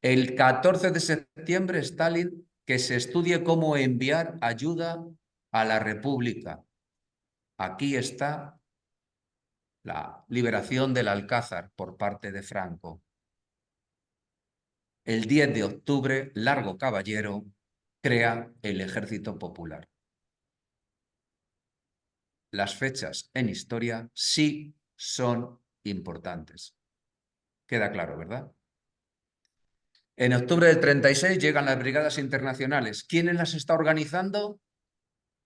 El 14 de septiembre, Stalin, que se estudie cómo enviar ayuda a la República. Aquí está la liberación del Alcázar por parte de Franco. El 10 de octubre, Largo Caballero crea el Ejército Popular. Las fechas en historia sí son importantes. Queda claro, ¿verdad? En octubre del 36 llegan las brigadas internacionales. ¿Quién las está organizando?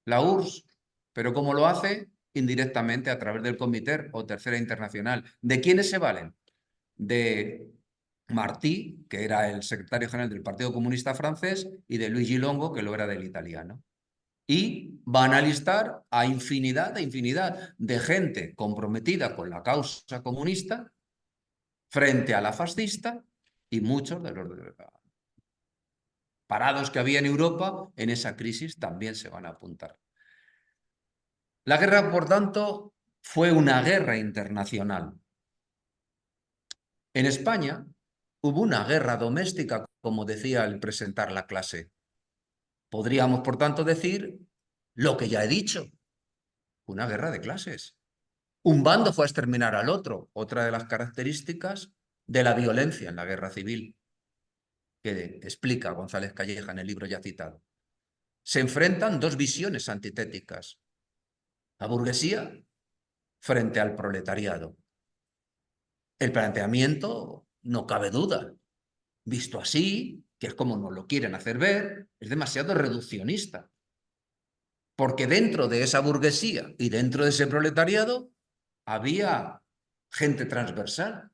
La URSS. ¿Pero cómo lo hace? Indirectamente, a través del Comité o Tercera Internacional. ¿De quiénes se valen? De Martí, que era el secretario general del Partido Comunista francés, y de Luigi Longo, que lo era del italiano. Y van a listar a infinidad de gente comprometida con la causa comunista frente a la fascista, y muchos de los parados que había en Europa en esa crisis también se van a apuntar. La guerra, por tanto, fue una guerra internacional. En España hubo una guerra doméstica, como decía al presentar la clase. Podríamos, por tanto, decir lo que ya he dicho. una guerra de clases. Un bando fue a exterminar al otro, otra de las características de la violencia en la guerra civil, que explica González Calleja en el libro ya citado. Se enfrentan dos visiones antitéticas: la burguesía frente al proletariado. El planteamiento, no cabe duda, visto así, que es como nos lo quieren hacer ver, es demasiado reduccionista. Porque dentro de esa burguesía y dentro de ese proletariado había gente transversal.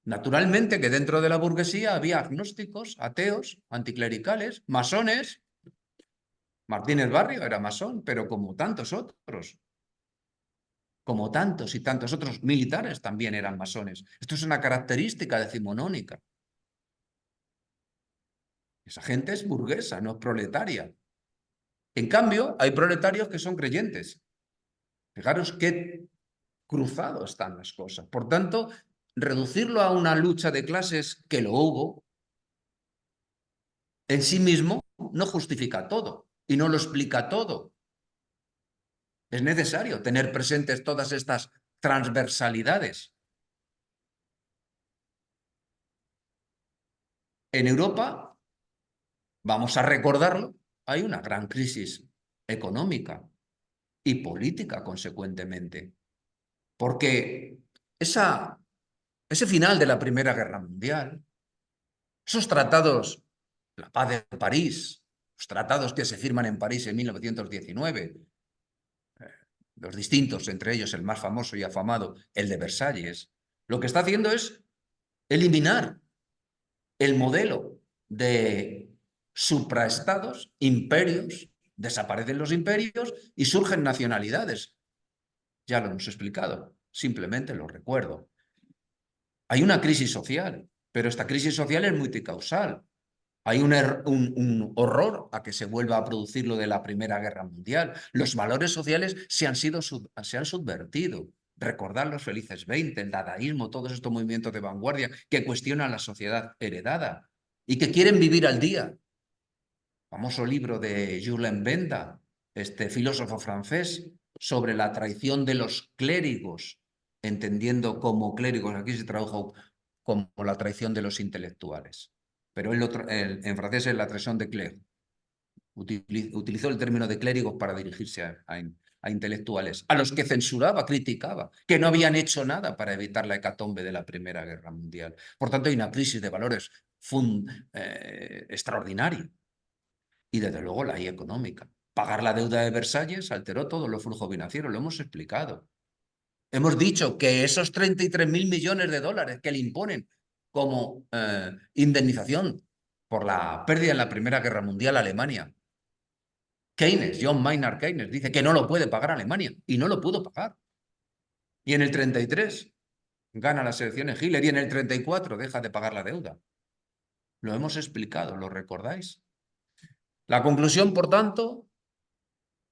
Naturalmente que dentro de la burguesía había agnósticos, ateos, anticlericales, masones. Martínez Barrio era masón, pero como tantos otros. Como tantos y tantos otros militares también eran masones. Esto es una característica decimonónica. Esa gente es burguesa, no es proletaria. En cambio, hay proletarios que son creyentes. Fijaros qué cruzado están las cosas. Por tanto, reducirlo a una lucha de clases, que lo hubo, en sí mismo no justifica todo y no lo explica todo. Es necesario tener presentes todas estas transversalidades. En Europa, vamos a recordarlo, hay una gran crisis económica y política, consecuentemente. Porque ese final de la Primera Guerra Mundial, esos tratados, la paz de París, los tratados que se firman en París en 1919, los distintos, entre ellos el más famoso y afamado, el de Versalles, lo que está haciendo es eliminar el modelo de supraestados, imperios, desaparecen los imperios y surgen nacionalidades. Ya lo hemos explicado, simplemente lo recuerdo. Hay una crisis social, pero esta crisis social es multicausal. Hay un horror a que se vuelva a producir lo de la Primera Guerra Mundial. Los valores sociales se han subvertido. Recordar los felices 20, el dadaísmo, todos estos movimientos de vanguardia que cuestionan la sociedad heredada y que quieren vivir al día. Famoso libro de Jules Benda, este filósofo francés, sobre la traición de los clérigos, entendiendo como clérigos, aquí se tradujo como la traición de los intelectuales. Pero en francés es la traición de clerc. Utilizó el término de clérigos para dirigirse a intelectuales, a los que censuraba, criticaba, que no habían hecho nada para evitar la hecatombe de la Primera Guerra Mundial. Por tanto, hay una crisis de valores extraordinaria. Y desde luego la hay económica. Pagar la deuda de Versalles alteró todos los flujos financieros, lo hemos explicado. Hemos dicho que esos 33.000 millones de dólares que le imponen como indemnización por la pérdida en la Primera Guerra Mundial a Alemania, Keynes, John Maynard Keynes, dice que no lo puede pagar Alemania y no lo pudo pagar. Y en el 33 gana las elecciones Hitler y en el 34 deja de pagar la deuda. Lo hemos explicado, ¿lo recordáis? La conclusión, por tanto,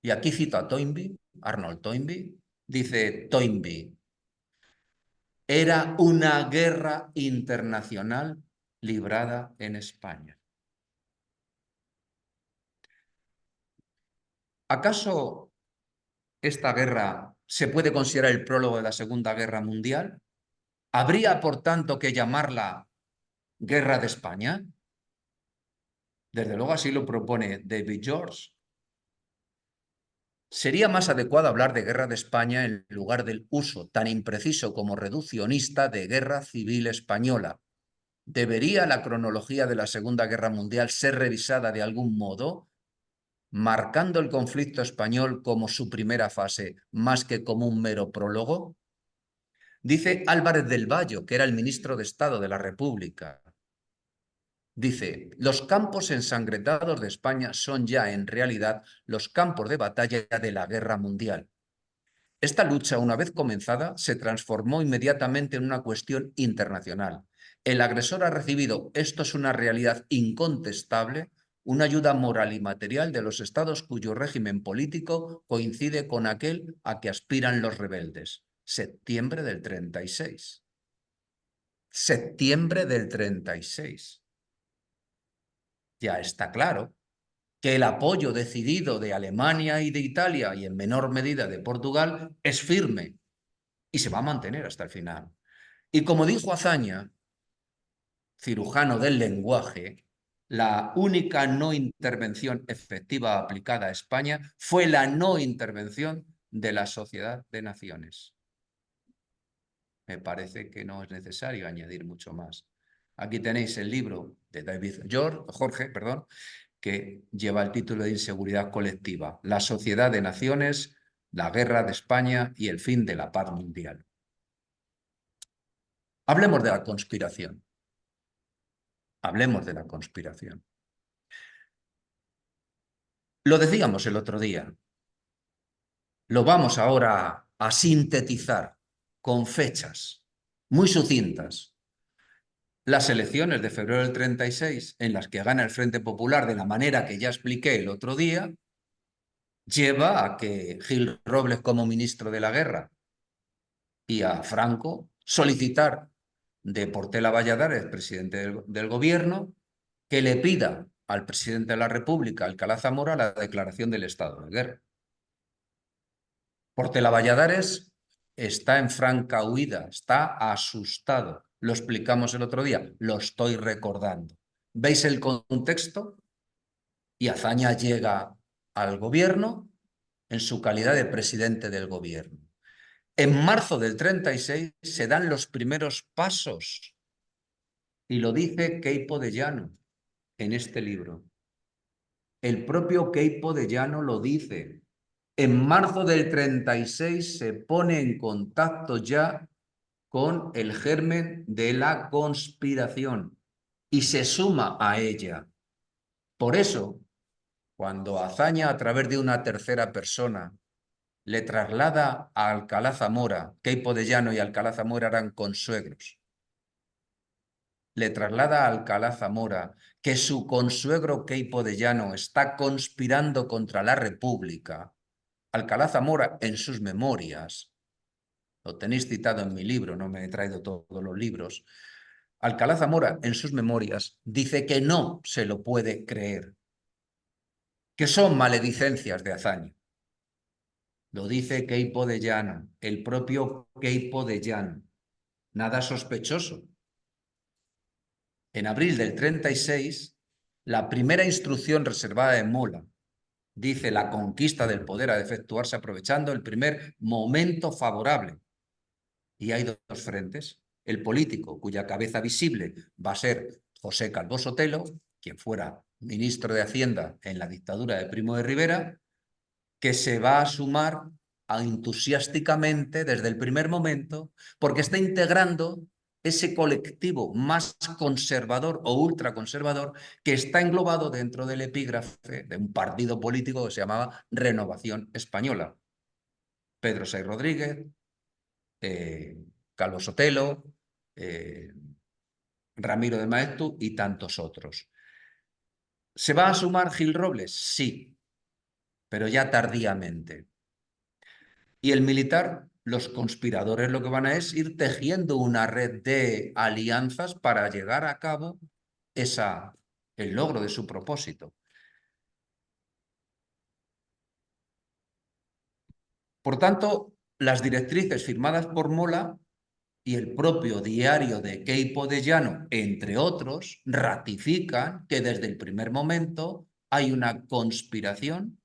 y aquí cito a Toynbee, Arnold Toynbee, dice Toynbee: era una guerra internacional librada en España. ¿Acaso esta guerra se puede considerar el prólogo de la Segunda Guerra Mundial? ¿Habría, por tanto, que llamarla Guerra de España? Desde luego así lo propone David George. Sería más adecuado hablar de Guerra de España en lugar del uso tan impreciso como reduccionista de Guerra Civil Española. ¿Debería la cronología de la Segunda Guerra Mundial ser revisada de algún modo, marcando el conflicto español como su primera fase, más que como un mero prólogo? Dice Álvarez del Valle, que era el ministro de Estado de la República. Dice: los campos ensangrentados de España son ya en realidad los campos de batalla de la Guerra Mundial. Esta lucha, una vez comenzada, se transformó inmediatamente en una cuestión internacional. El agresor ha recibido, esto es una realidad incontestable, una ayuda moral y material de los estados cuyo régimen político coincide con aquel a que aspiran los rebeldes. Septiembre del 36. Septiembre del 36. Ya está claro que el apoyo decidido de Alemania y de Italia, y en menor medida de Portugal, es firme y se va a mantener hasta el final. Y como dijo Azaña, cirujano del lenguaje, la única no intervención efectiva aplicada a España fue la no intervención de la Sociedad de Naciones. Me parece que no es necesario añadir mucho más. Aquí tenéis el libro de Jorge, que lleva el título de Inseguridad Colectiva, la Sociedad de Naciones, la Guerra de España y el fin de la paz mundial. Hablemos de la conspiración. Hablemos de la conspiración. Lo decíamos el otro día. Lo vamos ahora a sintetizar con fechas muy sucintas. Las elecciones de febrero del 36, en las que gana el Frente Popular de la manera que ya expliqué el otro día, lleva a que Gil Robles, como ministro de la Guerra, y a Franco solicitar de Portela Valladares, presidente del gobierno, que le pida al presidente de la República, Alcalá Zamora, la declaración del estado de guerra. Portela Valladares está en franca huida, está asustado. Lo explicamos el otro día, lo estoy recordando. ¿Veis el contexto? Y Azaña llega al gobierno en su calidad de presidente del gobierno. En marzo del 36 se dan los primeros pasos, y lo dice Queipo de Llano en este libro. El propio Queipo de Llano lo dice. En marzo del 36 se pone en contacto ya con el germen de la conspiración y se suma a ella. Por eso, cuando Azaña, a través de una tercera persona, le traslada a Alcalá Zamora, Queipo de Llano y Alcalá Zamora eran consuegros, le traslada a Alcalá Zamora que su consuegro Queipo de Llano está conspirando contra la República, Alcalá Zamora, en sus memorias, lo tenéis citado en mi libro, no me he traído todos los libros, Alcalá Zamora, en sus memorias, dice que no se lo puede creer, que son maledicencias de Azaña. Lo dice Queipo de Llano, el propio Queipo de Llano. Nada sospechoso. En abril del 36, la primera instrucción reservada de Mola dice: la conquista del poder ha de efectuarse aprovechando el primer momento favorable. Y hay dos frentes. El político, cuya cabeza visible va a ser José Calvo Sotelo, quien fuera ministro de Hacienda en la dictadura de Primo de Rivera, que se va a sumar entusiásticamente desde el primer momento, porque está integrando ese colectivo más conservador o ultraconservador que está englobado dentro del epígrafe de un partido político que se llamaba Renovación Española. Pedro Saiz Rodríguez, Calvo Sotelo, Ramiro de Maeztu y tantos otros. ¿Se va a sumar Gil Robles? Sí, pero ya tardíamente. Y el militar, los conspiradores lo que van a es ir tejiendo una red de alianzas para llegar a cabo el logro de su propósito. Por tanto, las directrices firmadas por Mola y el propio diario de Queipo de Llano, entre otros, ratifican que desde el primer momento hay una conspiración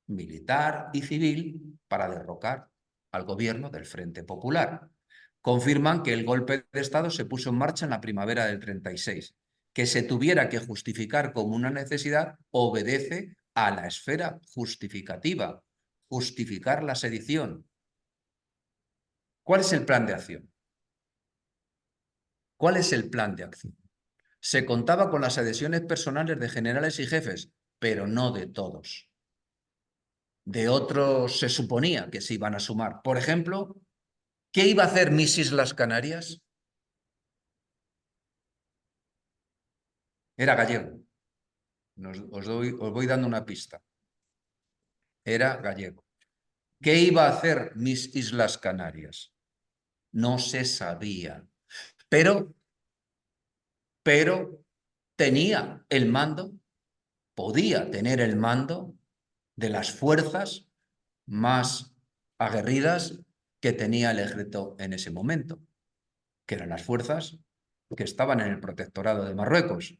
militar y civil para derrocar al gobierno del Frente Popular. Confirman que el golpe de Estado se puso en marcha en la primavera del 36. Que se tuviera que justificar como una necesidad obedece a la esfera justificativa, justificar la sedición. ¿Cuál es el plan de acción? ¿Cuál es el plan de acción? Se contaba con las adhesiones personales de generales y jefes, pero no de todos. De otros se suponía que se iban a sumar. Por ejemplo, ¿qué iba a hacer Mis Islas Canarias? Era gallego. Os voy dando una pista. Era gallego. ¿Qué iba a hacer Mis Islas Canarias? No se sabía. Pero tenía el mando podía tener el mando de las fuerzas más aguerridas que tenía el ejército en ese momento, que eran las fuerzas que estaban en el protectorado de Marruecos.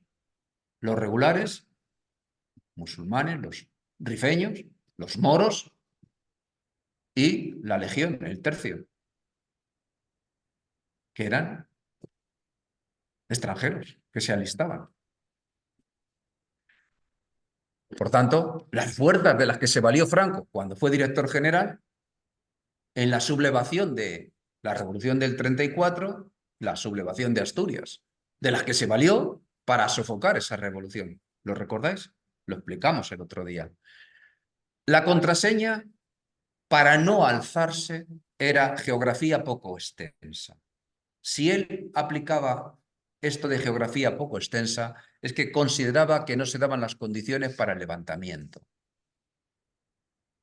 Los regulares, musulmanes, los rifeños, los moros y la legión, el tercio, que eran extranjeros, que se alistaban. Por tanto, las fuerzas de las que se valió Franco cuando fue director general en la sublevación de la Revolución del 34, la sublevación de Asturias, de las que se valió para sofocar esa revolución. ¿Lo recordáis? Lo explicamos el otro día. La contraseña para no alzarse era geografía poco extensa. Si él aplicaba esto de geografía poco extensa, es que consideraba que no se daban las condiciones para el levantamiento.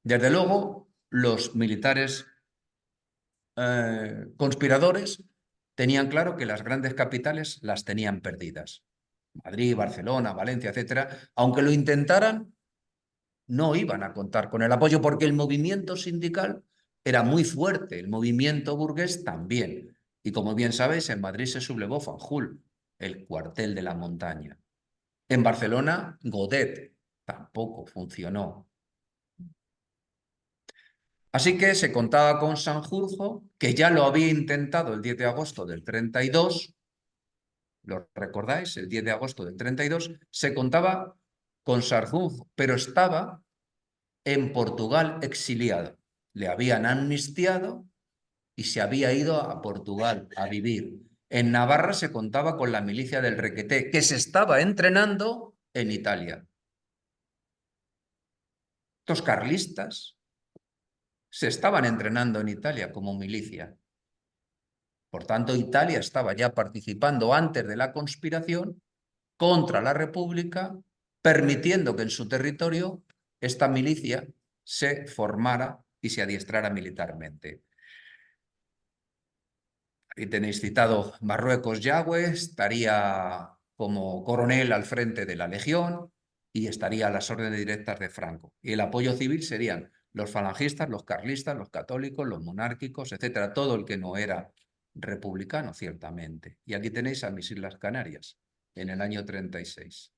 Desde luego, los militares conspiradores tenían claro que las grandes capitales las tenían perdidas. Madrid, Barcelona, Valencia, etcétera. Aunque lo intentaran, no iban a contar con el apoyo porque el movimiento sindical era muy fuerte, el movimiento burgués también. Y como bien sabéis, en Madrid se sublevó Fanjul, el cuartel de la montaña. En Barcelona, Godet tampoco funcionó. Así que se contaba con Sanjurjo, que ya lo había intentado el 10 de agosto del 32, ¿lo recordáis? El 10 de agosto del 32, se contaba con Sanjurjo, pero estaba en Portugal exiliado. Le habían amnistiado y se había ido a Portugal a vivir. En Navarra se contaba con la milicia del Requeté, que se estaba entrenando en Italia. Estos carlistas se estaban entrenando en Italia como milicia. Por tanto, Italia estaba ya participando antes de la conspiración contra la República, permitiendo que en su territorio esta milicia se formara y se adiestrara militarmente. Ahí tenéis citado Marruecos Yagüe, estaría como coronel al frente de la Legión y estaría a las órdenes directas de Franco. Y el apoyo civil serían los falangistas, los carlistas, los católicos, los monárquicos, etcétera, todo el que no era republicano, ciertamente. Y aquí tenéis a mis Islas Canarias, en el año 36.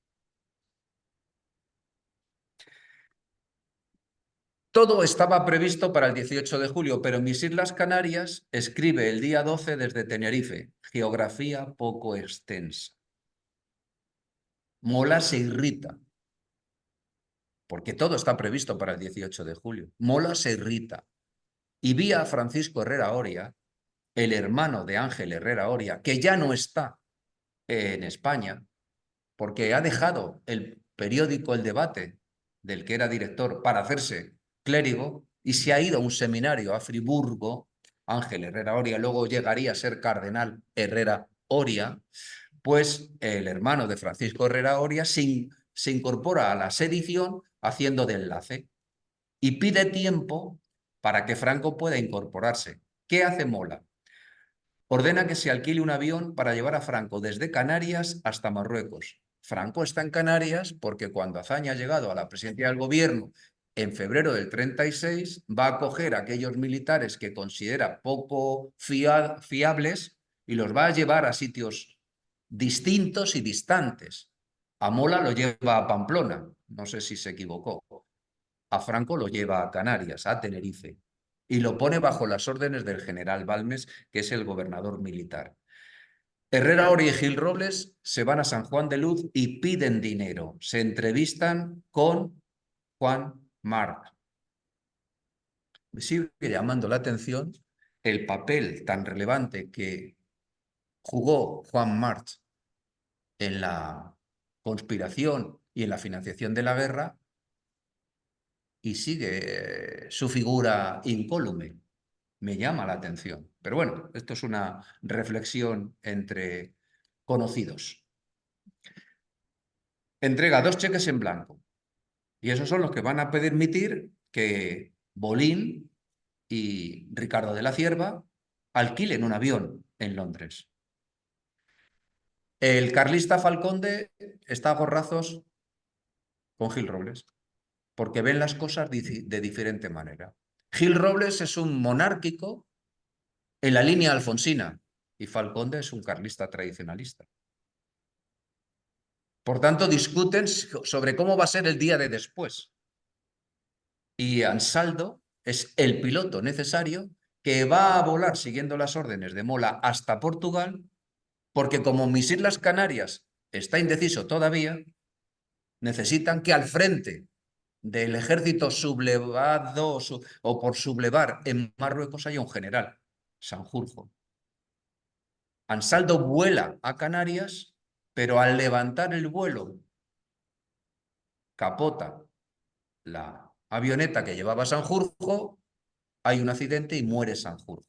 Todo estaba previsto para el 18 de julio, pero mis Islas Canarias escribe el día 12 desde Tenerife, geografía poco extensa. Mola se irrita, porque todo está previsto para el 18 de julio. Mola se irrita. Y vi a Francisco Herrera Oria, el hermano de Ángel Herrera Oria, que ya no está en España, porque ha dejado el periódico El Debate, del que era director, para hacerse clérigo, y se ha ido a un seminario a Friburgo. Ángel Herrera Oria luego llegaría a ser cardenal Herrera Oria. Pues el hermano de Francisco Herrera Oria se incorpora a la sedición haciendo de enlace y pide tiempo para que Franco pueda incorporarse. ¿Qué hace Mola? Ordena que se alquile un avión para llevar a Franco desde Canarias hasta Marruecos. Franco está en Canarias porque cuando Azaña ha llegado a la presidencia del gobierno en febrero del 36, va a coger a aquellos militares que considera poco fiables y los va a llevar a sitios distintos y distantes. A Mola lo lleva a Pamplona, no sé si se equivocó. A Franco lo lleva a Canarias, a Tenerife, y lo pone bajo las órdenes del general Balmes, que es el gobernador militar. Herrera Oria y Gil Robles se van a San Juan de Luz y piden dinero. Se entrevistan con Juan March. Me sigue llamando la atención el papel tan relevante que jugó Juan March en la conspiración y en la financiación de la guerra, y sigue su figura incólume. Me llama la atención. Pero bueno, esto es una reflexión entre conocidos. Entrega 2 cheques en blanco. Y esos son los que van a permitir que Bolín y Ricardo de la Cierva alquilen un avión en Londres. El carlista Falconde está a gorrazos con Gil Robles, porque ven las cosas de diferente manera. Gil Robles es un monárquico en la línea alfonsina y Falconde es un carlista tradicionalista. Por tanto, discuten sobre cómo va a ser el día de después. Y Ansaldo es el piloto necesario que va a volar siguiendo las órdenes de Mola hasta Portugal, porque como mis Islas Canarias está indeciso todavía, necesitan que al frente del ejército sublevado o por sublevar en Marruecos haya un general, Sanjurjo. Ansaldo vuela a Canarias, pero al levantar el vuelo capota la avioneta que llevaba Sanjurjo, hay un accidente y muere Sanjurjo.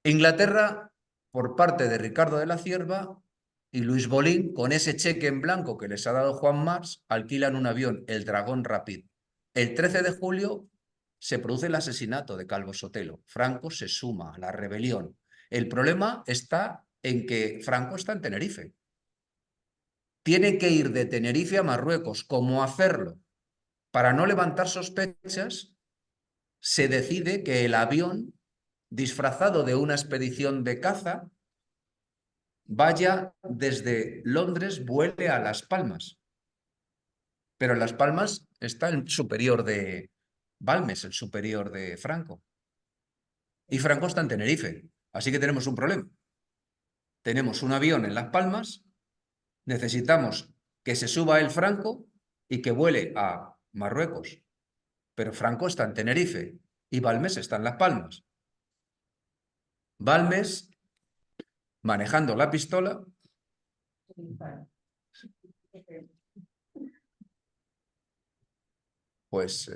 Inglaterra, por parte de Ricardo de la Cierva y Luis Bolín, con ese cheque en blanco que les ha dado Juan March, alquilan un avión, el Dragón Rapid. El 13 de julio se produce el asesinato de Calvo Sotelo. Franco se suma a la rebelión. El problema está en que Franco está en Tenerife. Tiene que ir de Tenerife a Marruecos. ¿Cómo hacerlo? Para no levantar sospechas, se decide que el avión, disfrazado de una expedición de caza, vaya desde Londres, vuele a Las Palmas. Pero en Las Palmas está el superior de Balmes, el superior de Franco. Y Franco está en Tenerife. Así que tenemos un problema. Tenemos un avión en Las Palmas, necesitamos que se suba el Franco y que vuele a Marruecos. Pero Franco está en Tenerife y Balmes está en Las Palmas. Balmes, manejando la pistola, pues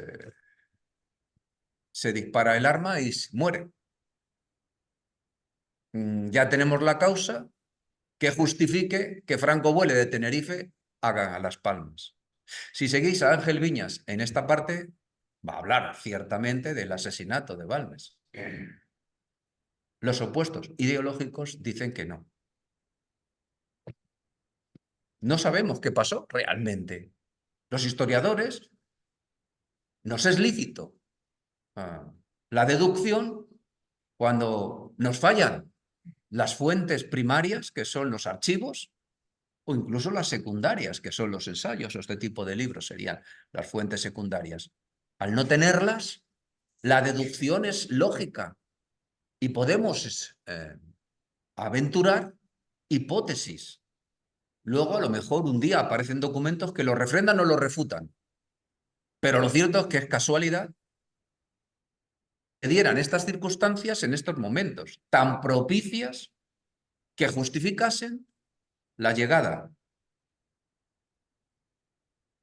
se dispara el arma y muere. Ya tenemos la causa que justifique que Franco vuele de Tenerife a Las Palmas. Si seguís a Ángel Viñas en esta parte, va a hablar ciertamente del asesinato de Balmes. Los opuestos ideológicos dicen que no. No sabemos qué pasó realmente. Los historiadores nos es lícito la deducción cuando nos fallan las fuentes primarias, que son los archivos, o incluso las secundarias, que son los ensayos, o este tipo de libros serían las fuentes secundarias. Al no tenerlas, la deducción es lógica y podemos aventurar hipótesis. Luego, a lo mejor, un día aparecen documentos que lo refrendan o lo refutan. Pero lo cierto es que es casualidad que dieran estas circunstancias en estos momentos tan propicias que justificasen la llegada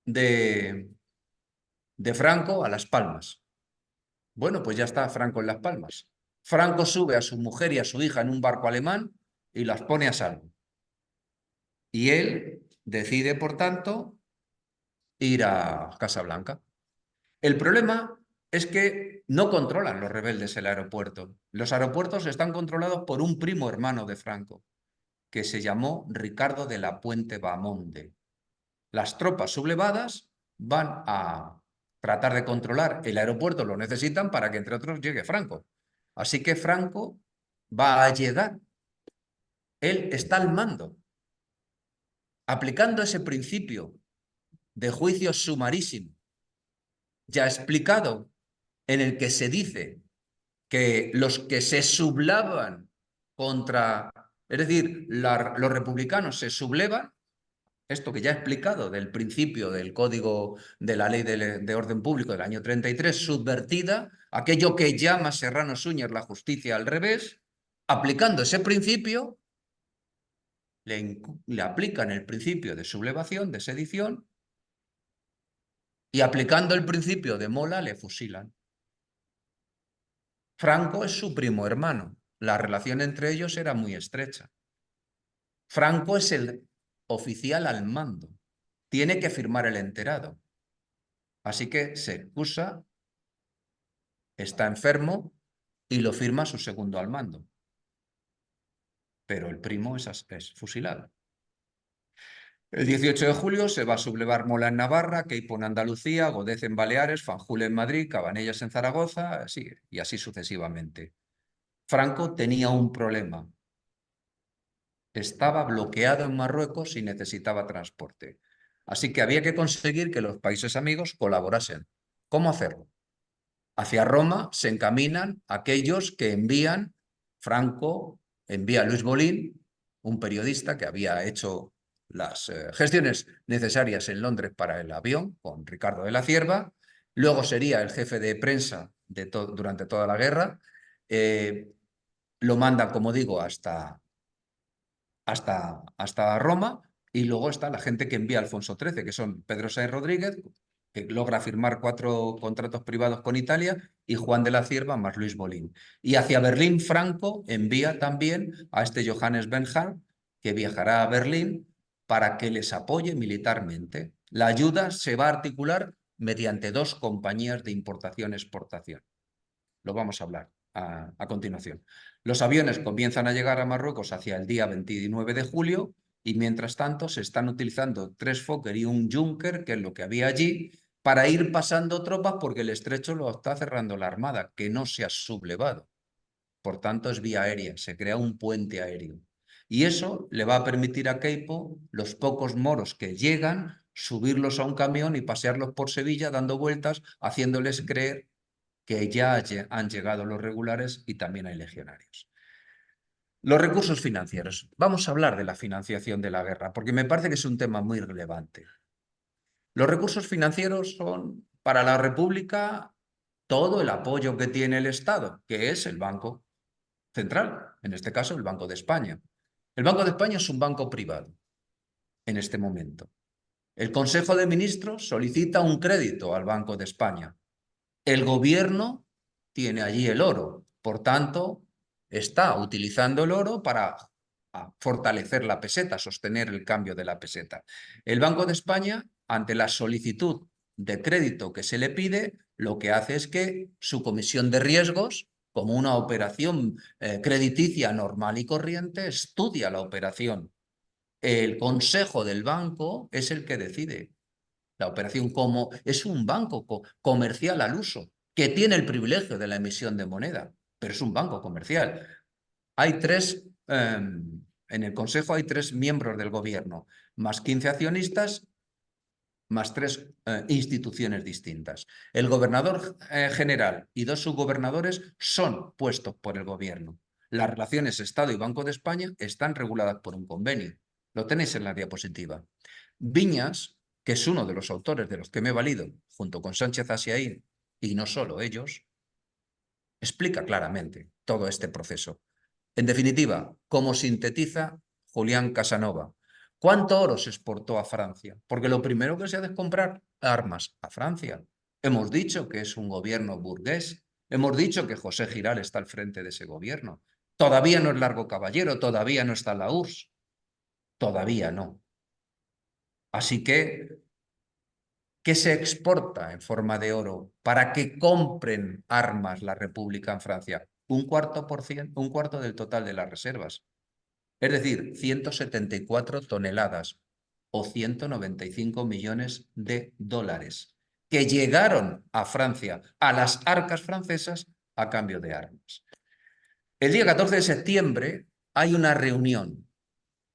de Franco a Las Palmas. Bueno, pues ya está Franco en Las Palmas. Franco sube a su mujer y a su hija en un barco alemán y las pone a salvo. Y él decide, por tanto, ir a Casablanca. El problema es que no controlan los rebeldes el aeropuerto. Los aeropuertos están controlados por un primo hermano de Franco, que se llamó Ricardo de la Puente Bamonde. Las tropas sublevadas van a tratar de controlar el aeropuerto, lo necesitan para que, entre otros, llegue Franco. Así que Franco va a llegar. Él está al mando, aplicando ese principio de juicio sumarísimo, ya explicado, en el que se dice que los que se sublevan contra, es decir, los republicanos se sublevan, esto que ya he explicado del principio del Código de la Ley de Orden Público del año 33, subvertida, aquello que llama Serrano Suñer la justicia al revés, aplicando ese principio, le aplican el principio de sublevación, de sedición, y aplicando el principio de Mola le fusilan. Franco es su primo hermano. La relación entre ellos era muy estrecha. Franco es el oficial al mando. Tiene que firmar el enterado. Así que se excusa, está enfermo y lo firma su segundo al mando. Pero el primo es fusilado. El 18 de julio se va a sublevar Mola en Navarra, Queipo en Andalucía, Godez en Baleares, Fanjul en Madrid, Cabanellas en Zaragoza, así, y así sucesivamente. Franco tenía un problema. Estaba bloqueado en Marruecos y necesitaba transporte. Así que había que conseguir que los países amigos colaborasen. ¿Cómo hacerlo? Hacia Roma se encaminan aquellos que envían, Franco envía a Luis Bolín, un periodista que había hecho las gestiones necesarias en Londres para el avión, con Ricardo de la Cierva, luego sería el jefe de prensa durante toda la guerra, lo manda, como digo, hasta Roma, y luego está la gente que envía a Alfonso XIII, que son Pedro Sáenz Rodríguez, que logra firmar 4 contratos privados con Italia, y Juan de la Cierva más Luis Bolín. Y hacia Berlín, Franco envía también a este Johannes Bernhard, que viajará a Berlín para que les apoye militarmente. La ayuda se va a articular mediante 2 compañías de importación-exportación. Lo vamos a hablar a continuación. Los aviones comienzan a llegar a Marruecos hacia el día 29 de julio y mientras tanto se están utilizando 3 Fokker y un Junker, que es lo que había allí, para ir pasando tropas porque el estrecho lo está cerrando la Armada, que no se ha sublevado. Por tanto, es vía aérea, se crea un puente aéreo. Y eso le va a permitir a Queipo, los pocos moros que llegan, subirlos a un camión y pasearlos por Sevilla dando vueltas, haciéndoles creer que ya han llegado los regulares y también hay legionarios. Los recursos financieros. Vamos a hablar de la financiación de la guerra, porque me parece que es un tema muy relevante. Los recursos financieros son, para la República, todo el apoyo que tiene el Estado, que es el Banco Central, en este caso el Banco de España. El Banco de España es un banco privado en este momento. El Consejo de Ministros solicita un crédito al Banco de España. El gobierno tiene allí el oro, por tanto, está utilizando el oro para fortalecer la peseta, sostener el cambio de la peseta. El Banco de España, ante la solicitud de crédito que se le pide, lo que hace es que su comisión de riesgos, como una operación crediticia normal y corriente, estudia la operación. El consejo del banco es el que decide. La operación como es un banco comercial al uso, que tiene el privilegio de la emisión de moneda, pero es un banco comercial. Hay 3, en el Consejo hay 3 miembros del gobierno, más 15 accionistas, más 3 instituciones distintas. El gobernador general y 2 subgobernadores son puestos por el gobierno. Las relaciones Estado y Banco de España están reguladas por un convenio. Lo tenéis en la diapositiva. Viñas, que es uno de los autores de los que me he valido, junto con Sánchez Asiaín, y no solo ellos, explica claramente todo este proceso. En definitiva, como sintetiza Julián Casanova, ¿cuánto oro se exportó a Francia? Porque lo primero que se hace es comprar armas a Francia. Hemos dicho que es un gobierno burgués. Hemos dicho que José Giral está al frente de ese gobierno. Todavía no es Largo Caballero, todavía no está la URSS. Todavía no. Así que, ¿qué se exporta en forma de oro para que compren armas la República en Francia? Un cuarto del total de las reservas. Es decir, 174 toneladas o 195 millones de dólares que llegaron a Francia, a las arcas francesas, a cambio de armas. El día 14 de septiembre hay una reunión,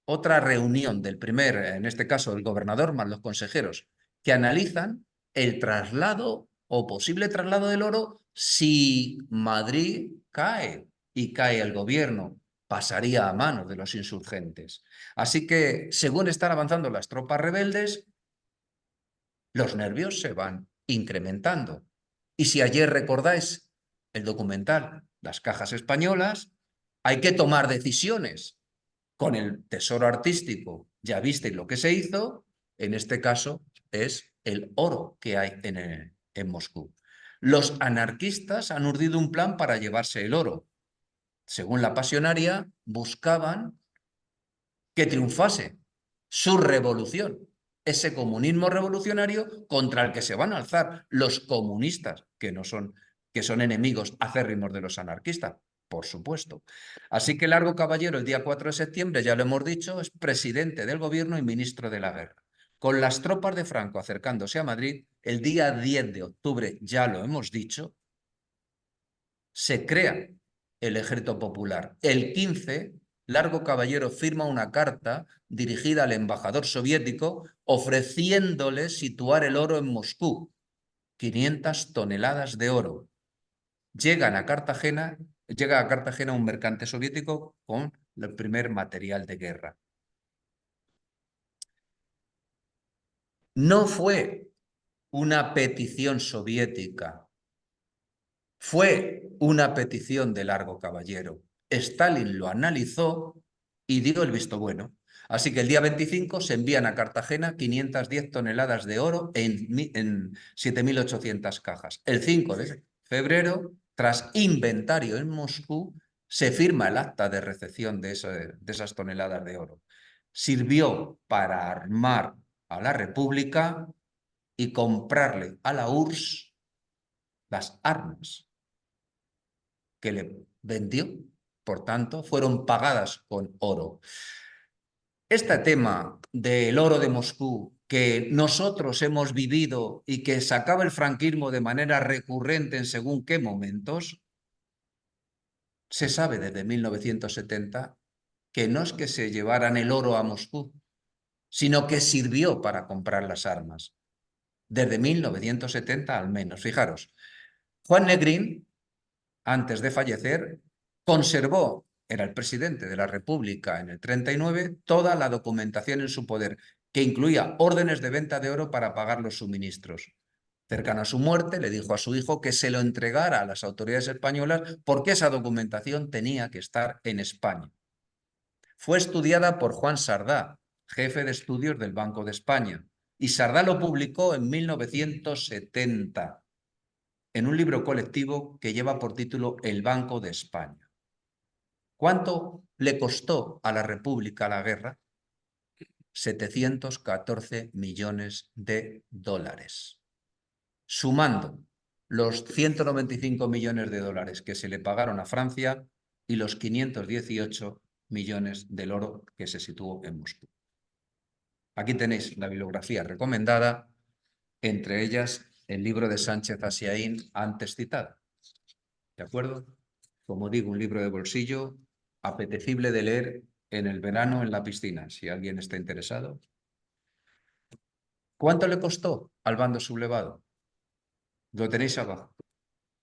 otra reunión del primer, en este caso el gobernador más los consejeros, que analizan el traslado o posible traslado del oro si Madrid cae y cae el gobierno. Pasaría a manos de los insurgentes. Así que, según están avanzando las tropas rebeldes, los nervios se van incrementando. Y si ayer recordáis el documental Las cajas españolas, hay que tomar decisiones. Con el tesoro artístico ya visteis lo que se hizo, en este caso es el oro que hay en Moscú. Los anarquistas han urdido un plan para llevarse el oro. Según la pasionaria, buscaban que triunfase su revolución, ese comunismo revolucionario contra el que se van a alzar los comunistas, que son enemigos acérrimos de los anarquistas. por supuesto. Así que Largo Caballero, el día 4 de septiembre, ya lo hemos dicho, es presidente del gobierno y ministro de la guerra. Con las tropas de Franco acercándose a Madrid, el día 10 de octubre, ya lo hemos dicho, se crea el Ejército Popular. El 15, Largo Caballero firma una carta dirigida al embajador soviético ofreciéndole situar el oro en Moscú, 500 toneladas de oro. Llega a Cartagena un mercante soviético con el primer material de guerra. No fue una petición soviética, fue una petición de Largo Caballero. Stalin lo analizó y dio el visto bueno. Así que el día 25 se envían a Cartagena 510 toneladas de oro en 7.800 cajas. El 5 de febrero, tras inventario en Moscú, se firma el acta de recepción de esas toneladas de oro. Sirvió para armar a la República y comprarle a la URSS las armas que le vendió. Por tanto, fueron pagadas con oro. Este tema del oro de Moscú que nosotros hemos vivido y que sacaba el franquismo de manera recurrente en según qué momentos, se sabe desde 1970 que no es que se llevaran el oro a Moscú, sino que sirvió para comprar las armas. Desde 1970 al menos. Fijaros, Juan Negrín, antes de fallecer, conservó, era el presidente de la República en el 39, toda la documentación en su poder, que incluía órdenes de venta de oro para pagar los suministros. Cercano a su muerte, le dijo a su hijo que se lo entregara a las autoridades españolas porque esa documentación tenía que estar en España. Fue estudiada por Juan Sardá, jefe de estudios del Banco de España, y Sardá lo publicó en 1970 en un libro colectivo que lleva por título El Banco de España. ¿Cuánto le costó a la República la guerra? 714 millones de dólares. Sumando los 195 millones de dólares que se le pagaron a Francia y los 518 millones del oro que se situó en Moscú. Aquí tenéis la bibliografía recomendada, entre ellas el libro de Sánchez Asiaín antes citado. ¿De acuerdo? Como digo, un libro de bolsillo apetecible de leer en el verano en la piscina, si alguien está interesado. ¿Cuánto le costó al bando sublevado? Lo tenéis abajo.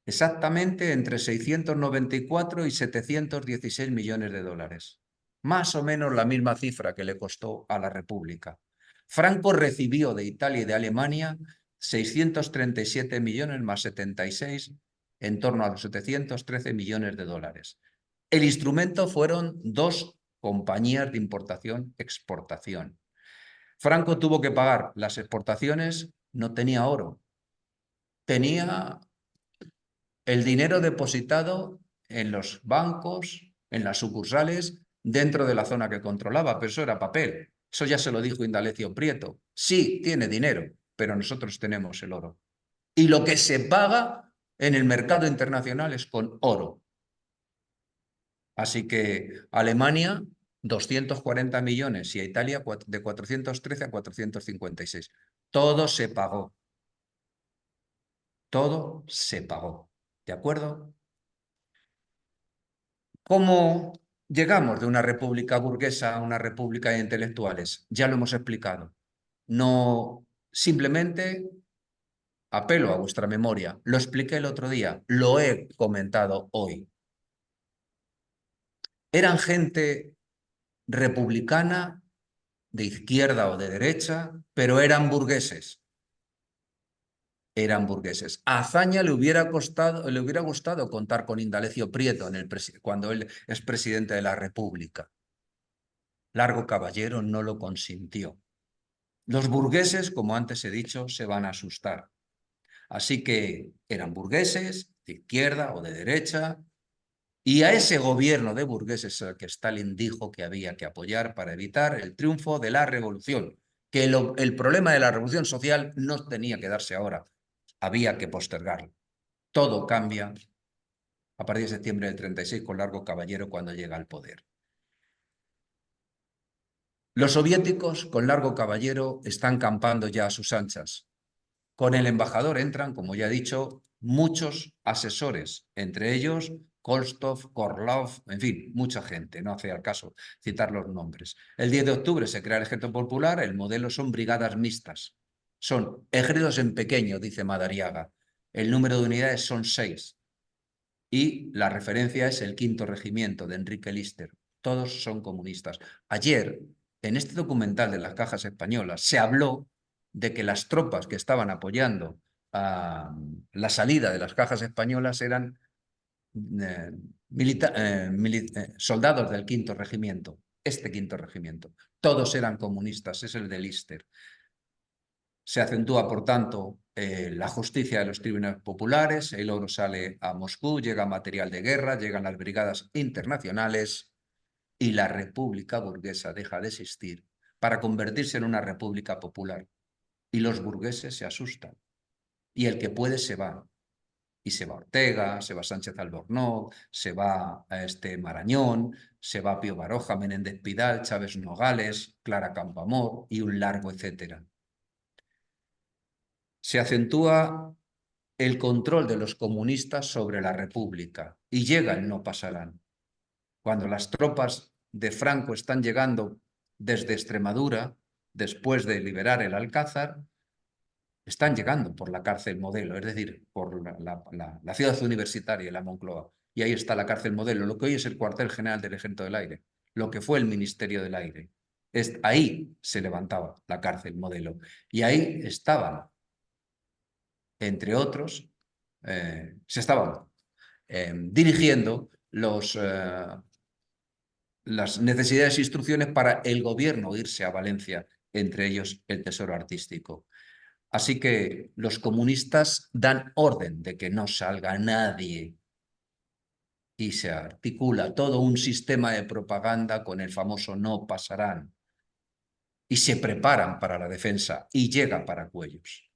Exactamente entre 694 y 716 millones de dólares. Más o menos la misma cifra que le costó a la República. Franco recibió de Italia y de Alemania 637 millones más 76, en torno a los 713 millones de dólares. El instrumento fueron 2 compañías de importación-exportación. Franco tuvo que pagar las exportaciones, no tenía oro, tenía el dinero depositado en los bancos, en las sucursales, dentro de la zona que controlaba, pero eso era papel. Eso ya se lo dijo Indalecio Prieto. Sí, tiene dinero, pero nosotros tenemos el oro. Y lo que se paga en el mercado internacional es con oro. Así que Alemania, 240 millones y a Italia de 413 a 456. Todo se pagó. Todo se pagó. ¿De acuerdo? ¿Cómo llegamos de una república burguesa a una república de intelectuales? Ya lo hemos explicado. No simplemente apelo a vuestra memoria. Lo expliqué el otro día, lo he comentado hoy. Eran gente republicana, de izquierda o de derecha, pero eran burgueses. Eran burgueses. A Azaña le hubiera gustado contar con Indalecio Prieto cuando él es presidente de la República. Largo Caballero no lo consintió. Los burgueses, como antes he dicho, se van a asustar. Así que eran burgueses, de izquierda o de derecha, y a ese gobierno de burgueses al que Stalin dijo que había que apoyar para evitar el triunfo de la revolución, que el problema de la revolución social no tenía que darse ahora, había que postergarlo. Todo cambia a partir de septiembre del 36 con Largo Caballero cuando llega al poder. Los soviéticos con Largo Caballero están campando ya a sus anchas. Con el embajador entran, como ya he dicho, muchos asesores, entre ellos Kolstov, Korlov, en fin, mucha gente, no hace al caso citar los nombres. El 10 de octubre se crea el Ejército Popular, el modelo son brigadas mixtas. Son ejércitos en pequeño, dice Madariaga. El número de unidades son 6. Y la referencia es el quinto regimiento de Enrique Lister. Todos son comunistas. Ayer, en este documental de las cajas españolas, se habló de que las tropas que estaban apoyando a la salida de las cajas españolas eran soldados del quinto regimiento, este quinto regimiento. Todos eran comunistas, es el de Lister. Se acentúa, por tanto, la justicia de los tribunales populares, el oro sale a Moscú, llega material de guerra, llegan las brigadas internacionales y la república burguesa deja de existir para convertirse en una república popular. Y los burgueses se asustan. Y el que puede se va. Y se va Ortega, se va Sánchez Albornoz, se va Marañón, se va Pío Baroja, Menéndez Pidal, Chávez Nogales, Clara Campoamor y un largo etcétera. Se acentúa el control de los comunistas sobre la República y llegan, no pasarán. Cuando las tropas de Franco están llegando desde Extremadura, después de liberar el Alcázar, están llegando por la cárcel Modelo, es decir, por la ciudad universitaria, la Moncloa. Y ahí está la cárcel Modelo, lo que hoy es el cuartel general del Ejército del Aire, lo que fue el Ministerio del Aire. Ahí se levantaba la cárcel Modelo. Y ahí estaban, entre otros, se estaban dirigiendo las necesidades e instrucciones para el gobierno irse a Valencia, entre ellos el Tesoro Artístico. Así que los comunistas dan orden de que no salga nadie y se articula todo un sistema de propaganda con el famoso no pasarán y se preparan para la defensa y llega Paracuellos.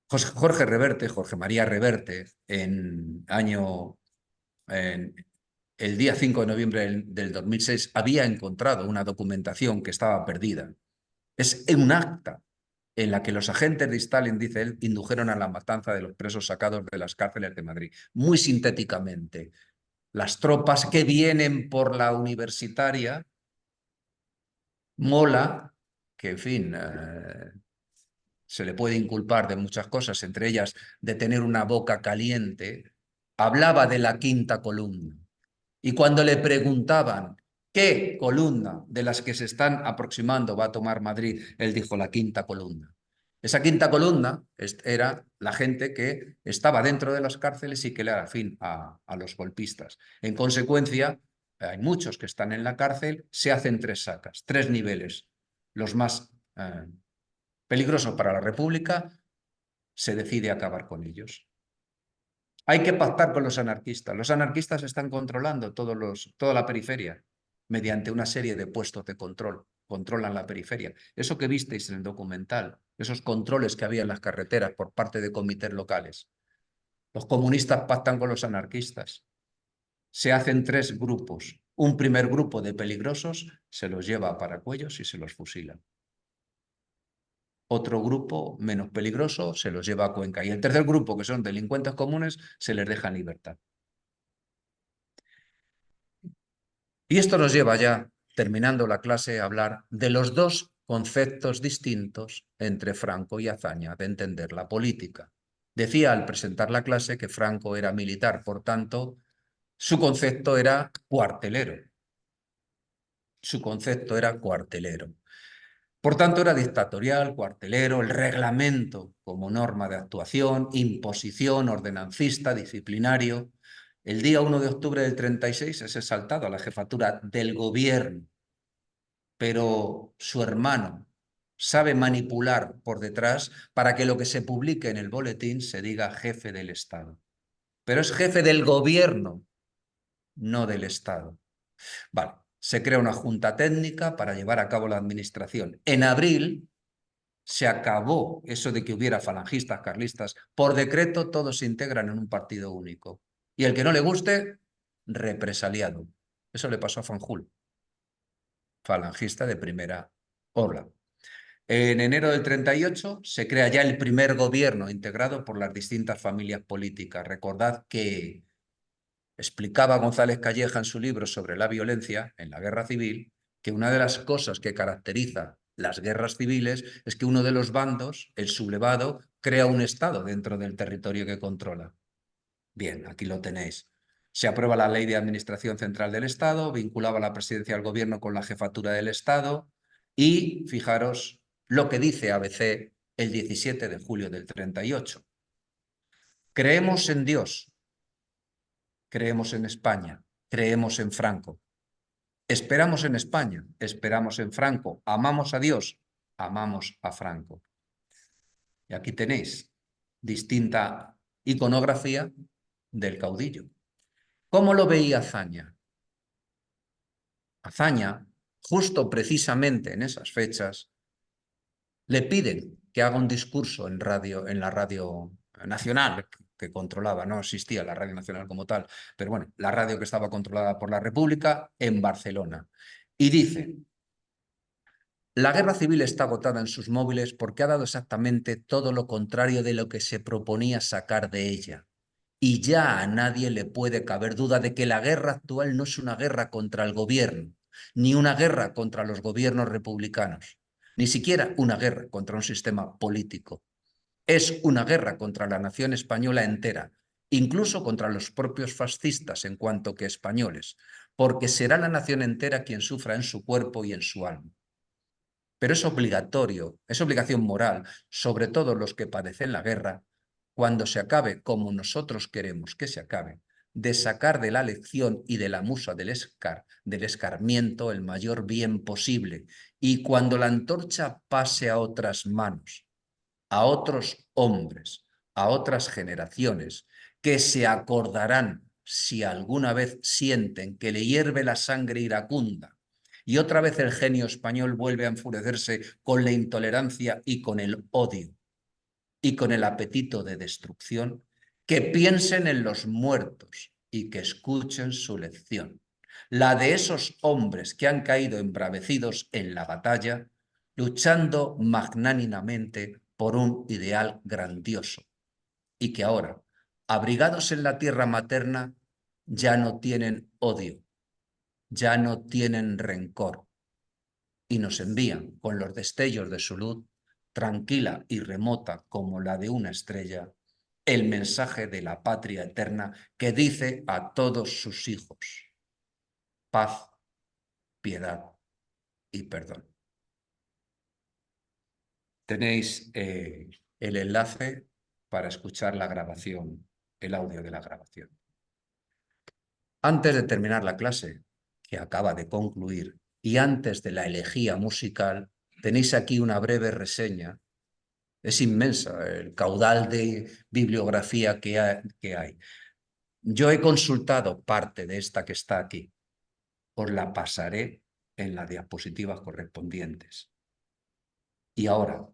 Jorge Reverte, Jorge María Reverte, en el día 5 de noviembre del 2006 había encontrado una documentación que estaba perdida. Es un acta en la que los agentes de Stalin, dice él, indujeron a la matanza de los presos sacados de las cárceles de Madrid. Muy sintéticamente, las tropas que vienen por la universitaria, Mola, que en fin, se le puede inculpar de muchas cosas, entre ellas de tener una boca caliente, hablaba de la quinta columna. Y cuando le preguntaban qué columna de las que se están aproximando va a tomar Madrid, él dijo la quinta columna. Esa quinta columna era la gente que estaba dentro de las cárceles y que le da fin a los golpistas. En consecuencia, hay muchos que están en la cárcel, se hacen 3 sacas, 3 niveles. Los más peligrosos para la República, se decide acabar con ellos. Hay que pactar con los anarquistas. Los anarquistas están controlando toda la periferia mediante una serie de puestos de control. Controlan la periferia. Eso que visteis en el documental, esos controles que había en las carreteras por parte de comités locales. Los comunistas pactan con los anarquistas. Se hacen 3 grupos. Un primer grupo de peligrosos se los lleva a Paracuellos y se los fusila. Otro grupo menos peligroso se los lleva a Cuenca. Y el tercer grupo, que son delincuentes comunes, se les deja en libertad. Y esto nos lleva ya, terminando la clase, a hablar de los 2 conceptos distintos entre Franco y Azaña de entender la política. Decía al presentar la clase que Franco era militar, por tanto, su concepto era cuartelero. Su concepto era cuartelero. Por tanto, era dictatorial, cuartelero, el reglamento como norma de actuación, imposición, ordenancista, disciplinario. El día 1 de octubre del 36 es exaltado a la jefatura del gobierno, pero su hermano sabe manipular por detrás para que lo que se publique en el boletín se diga jefe del Estado. Pero es jefe del gobierno, no del Estado. Vale, se crea una junta técnica para llevar a cabo la administración. En abril Se acabó eso de que hubiera falangistas, carlistas. Por decreto todos se integran en un partido único. Y el que no le guste, represaliado. Eso le pasó a Fanjul, falangista de primera ola. En enero del 38 se crea ya el primer gobierno integrado por las distintas familias políticas. Recordad que explicaba González Calleja en su libro sobre la violencia en la guerra civil que una de las cosas que caracteriza las guerras civiles es que uno de los bandos, el sublevado, crea un Estado dentro del territorio que controla. Bien, aquí lo tenéis. Se aprueba la Ley de Administración Central del Estado, vinculaba la presidencia del gobierno con la jefatura del Estado y, fijaros, lo que dice ABC el 17 de julio del 38. Creemos en Dios, creemos en España, creemos en Franco. Esperamos en España, esperamos en Franco. Amamos a Dios, amamos a Franco. Y aquí tenéis distinta iconografía del caudillo. ¿Cómo lo veía Azaña? Azaña, justo precisamente en esas fechas, le piden que haga un discurso en la radio nacional que controlaba, no existía la radio nacional como tal, pero bueno, la radio que estaba controlada por la República en Barcelona. Y dice: la guerra civil está agotada en sus móviles porque ha dado exactamente todo lo contrario de lo que se proponía sacar de ella. Y ya a nadie le puede caber duda de que la guerra actual no es una guerra contra el gobierno, ni una guerra contra los gobiernos republicanos, ni siquiera una guerra contra un sistema político. Es una guerra contra la nación española entera, incluso contra los propios fascistas en cuanto que españoles, porque será la nación entera quien sufra en su cuerpo y en su alma. Pero es obligatorio, es obligación moral, sobre todo los que padecen la guerra, cuando se acabe como nosotros queremos que se acabe, de sacar de la lección y de la musa del escarmiento el mayor bien posible, y cuando la antorcha pase a otras manos, a otros hombres, a otras generaciones, que se acordarán si alguna vez sienten que le hierve la sangre iracunda y otra vez el genio español vuelve a enfurecerse con la intolerancia y con el odio y con el apetito de destrucción, que piensen en los muertos y que escuchen su lección, la de esos hombres que han caído embravecidos en la batalla, luchando magnánimamente por un ideal grandioso, y que ahora, abrigados en la tierra materna, ya no tienen odio, ya no tienen rencor, y nos envían con los destellos de su luz, tranquila y remota como la de una estrella, el mensaje de la patria eterna que dice a todos sus hijos: paz, piedad y perdón. Tenéis el enlace para escuchar la grabación, el audio de la grabación. Antes de terminar la clase, que acaba de concluir, y antes de la elegía musical, tenéis aquí una breve reseña. Es inmensa el caudal de bibliografía que hay. Yo he consultado parte de esta que está aquí. Os la pasaré en las diapositivas correspondientes. Y ahora,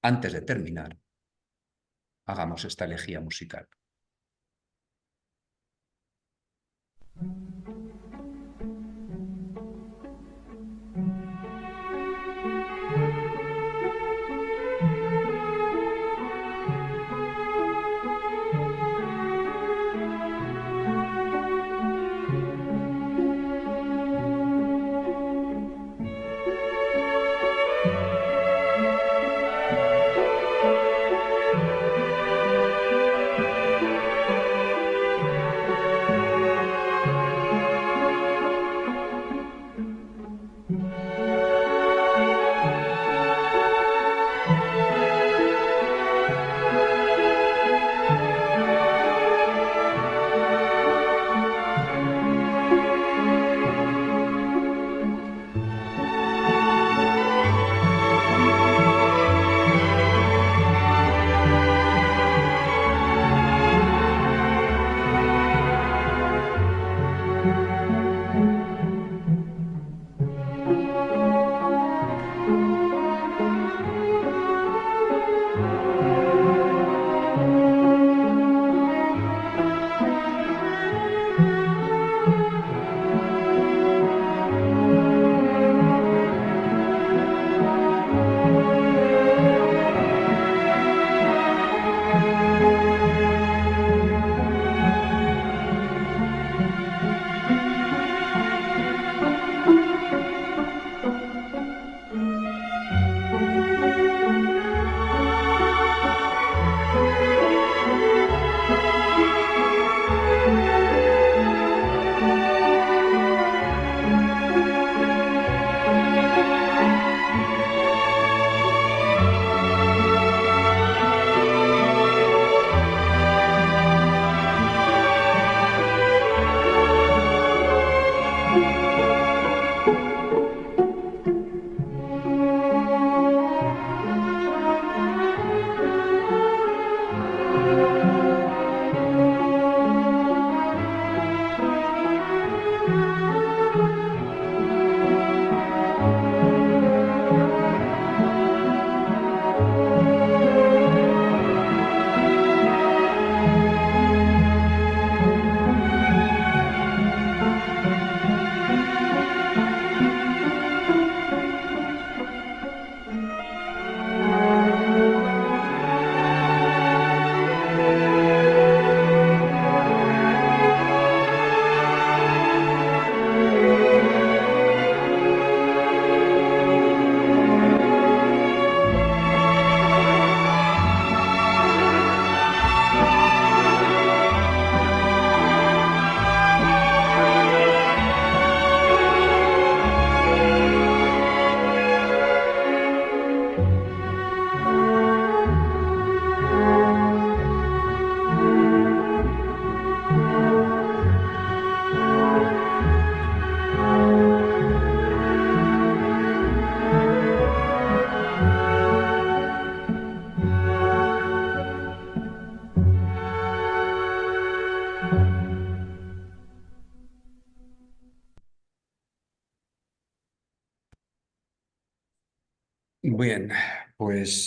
antes de terminar, hagamos esta elegía musical. Bien, pues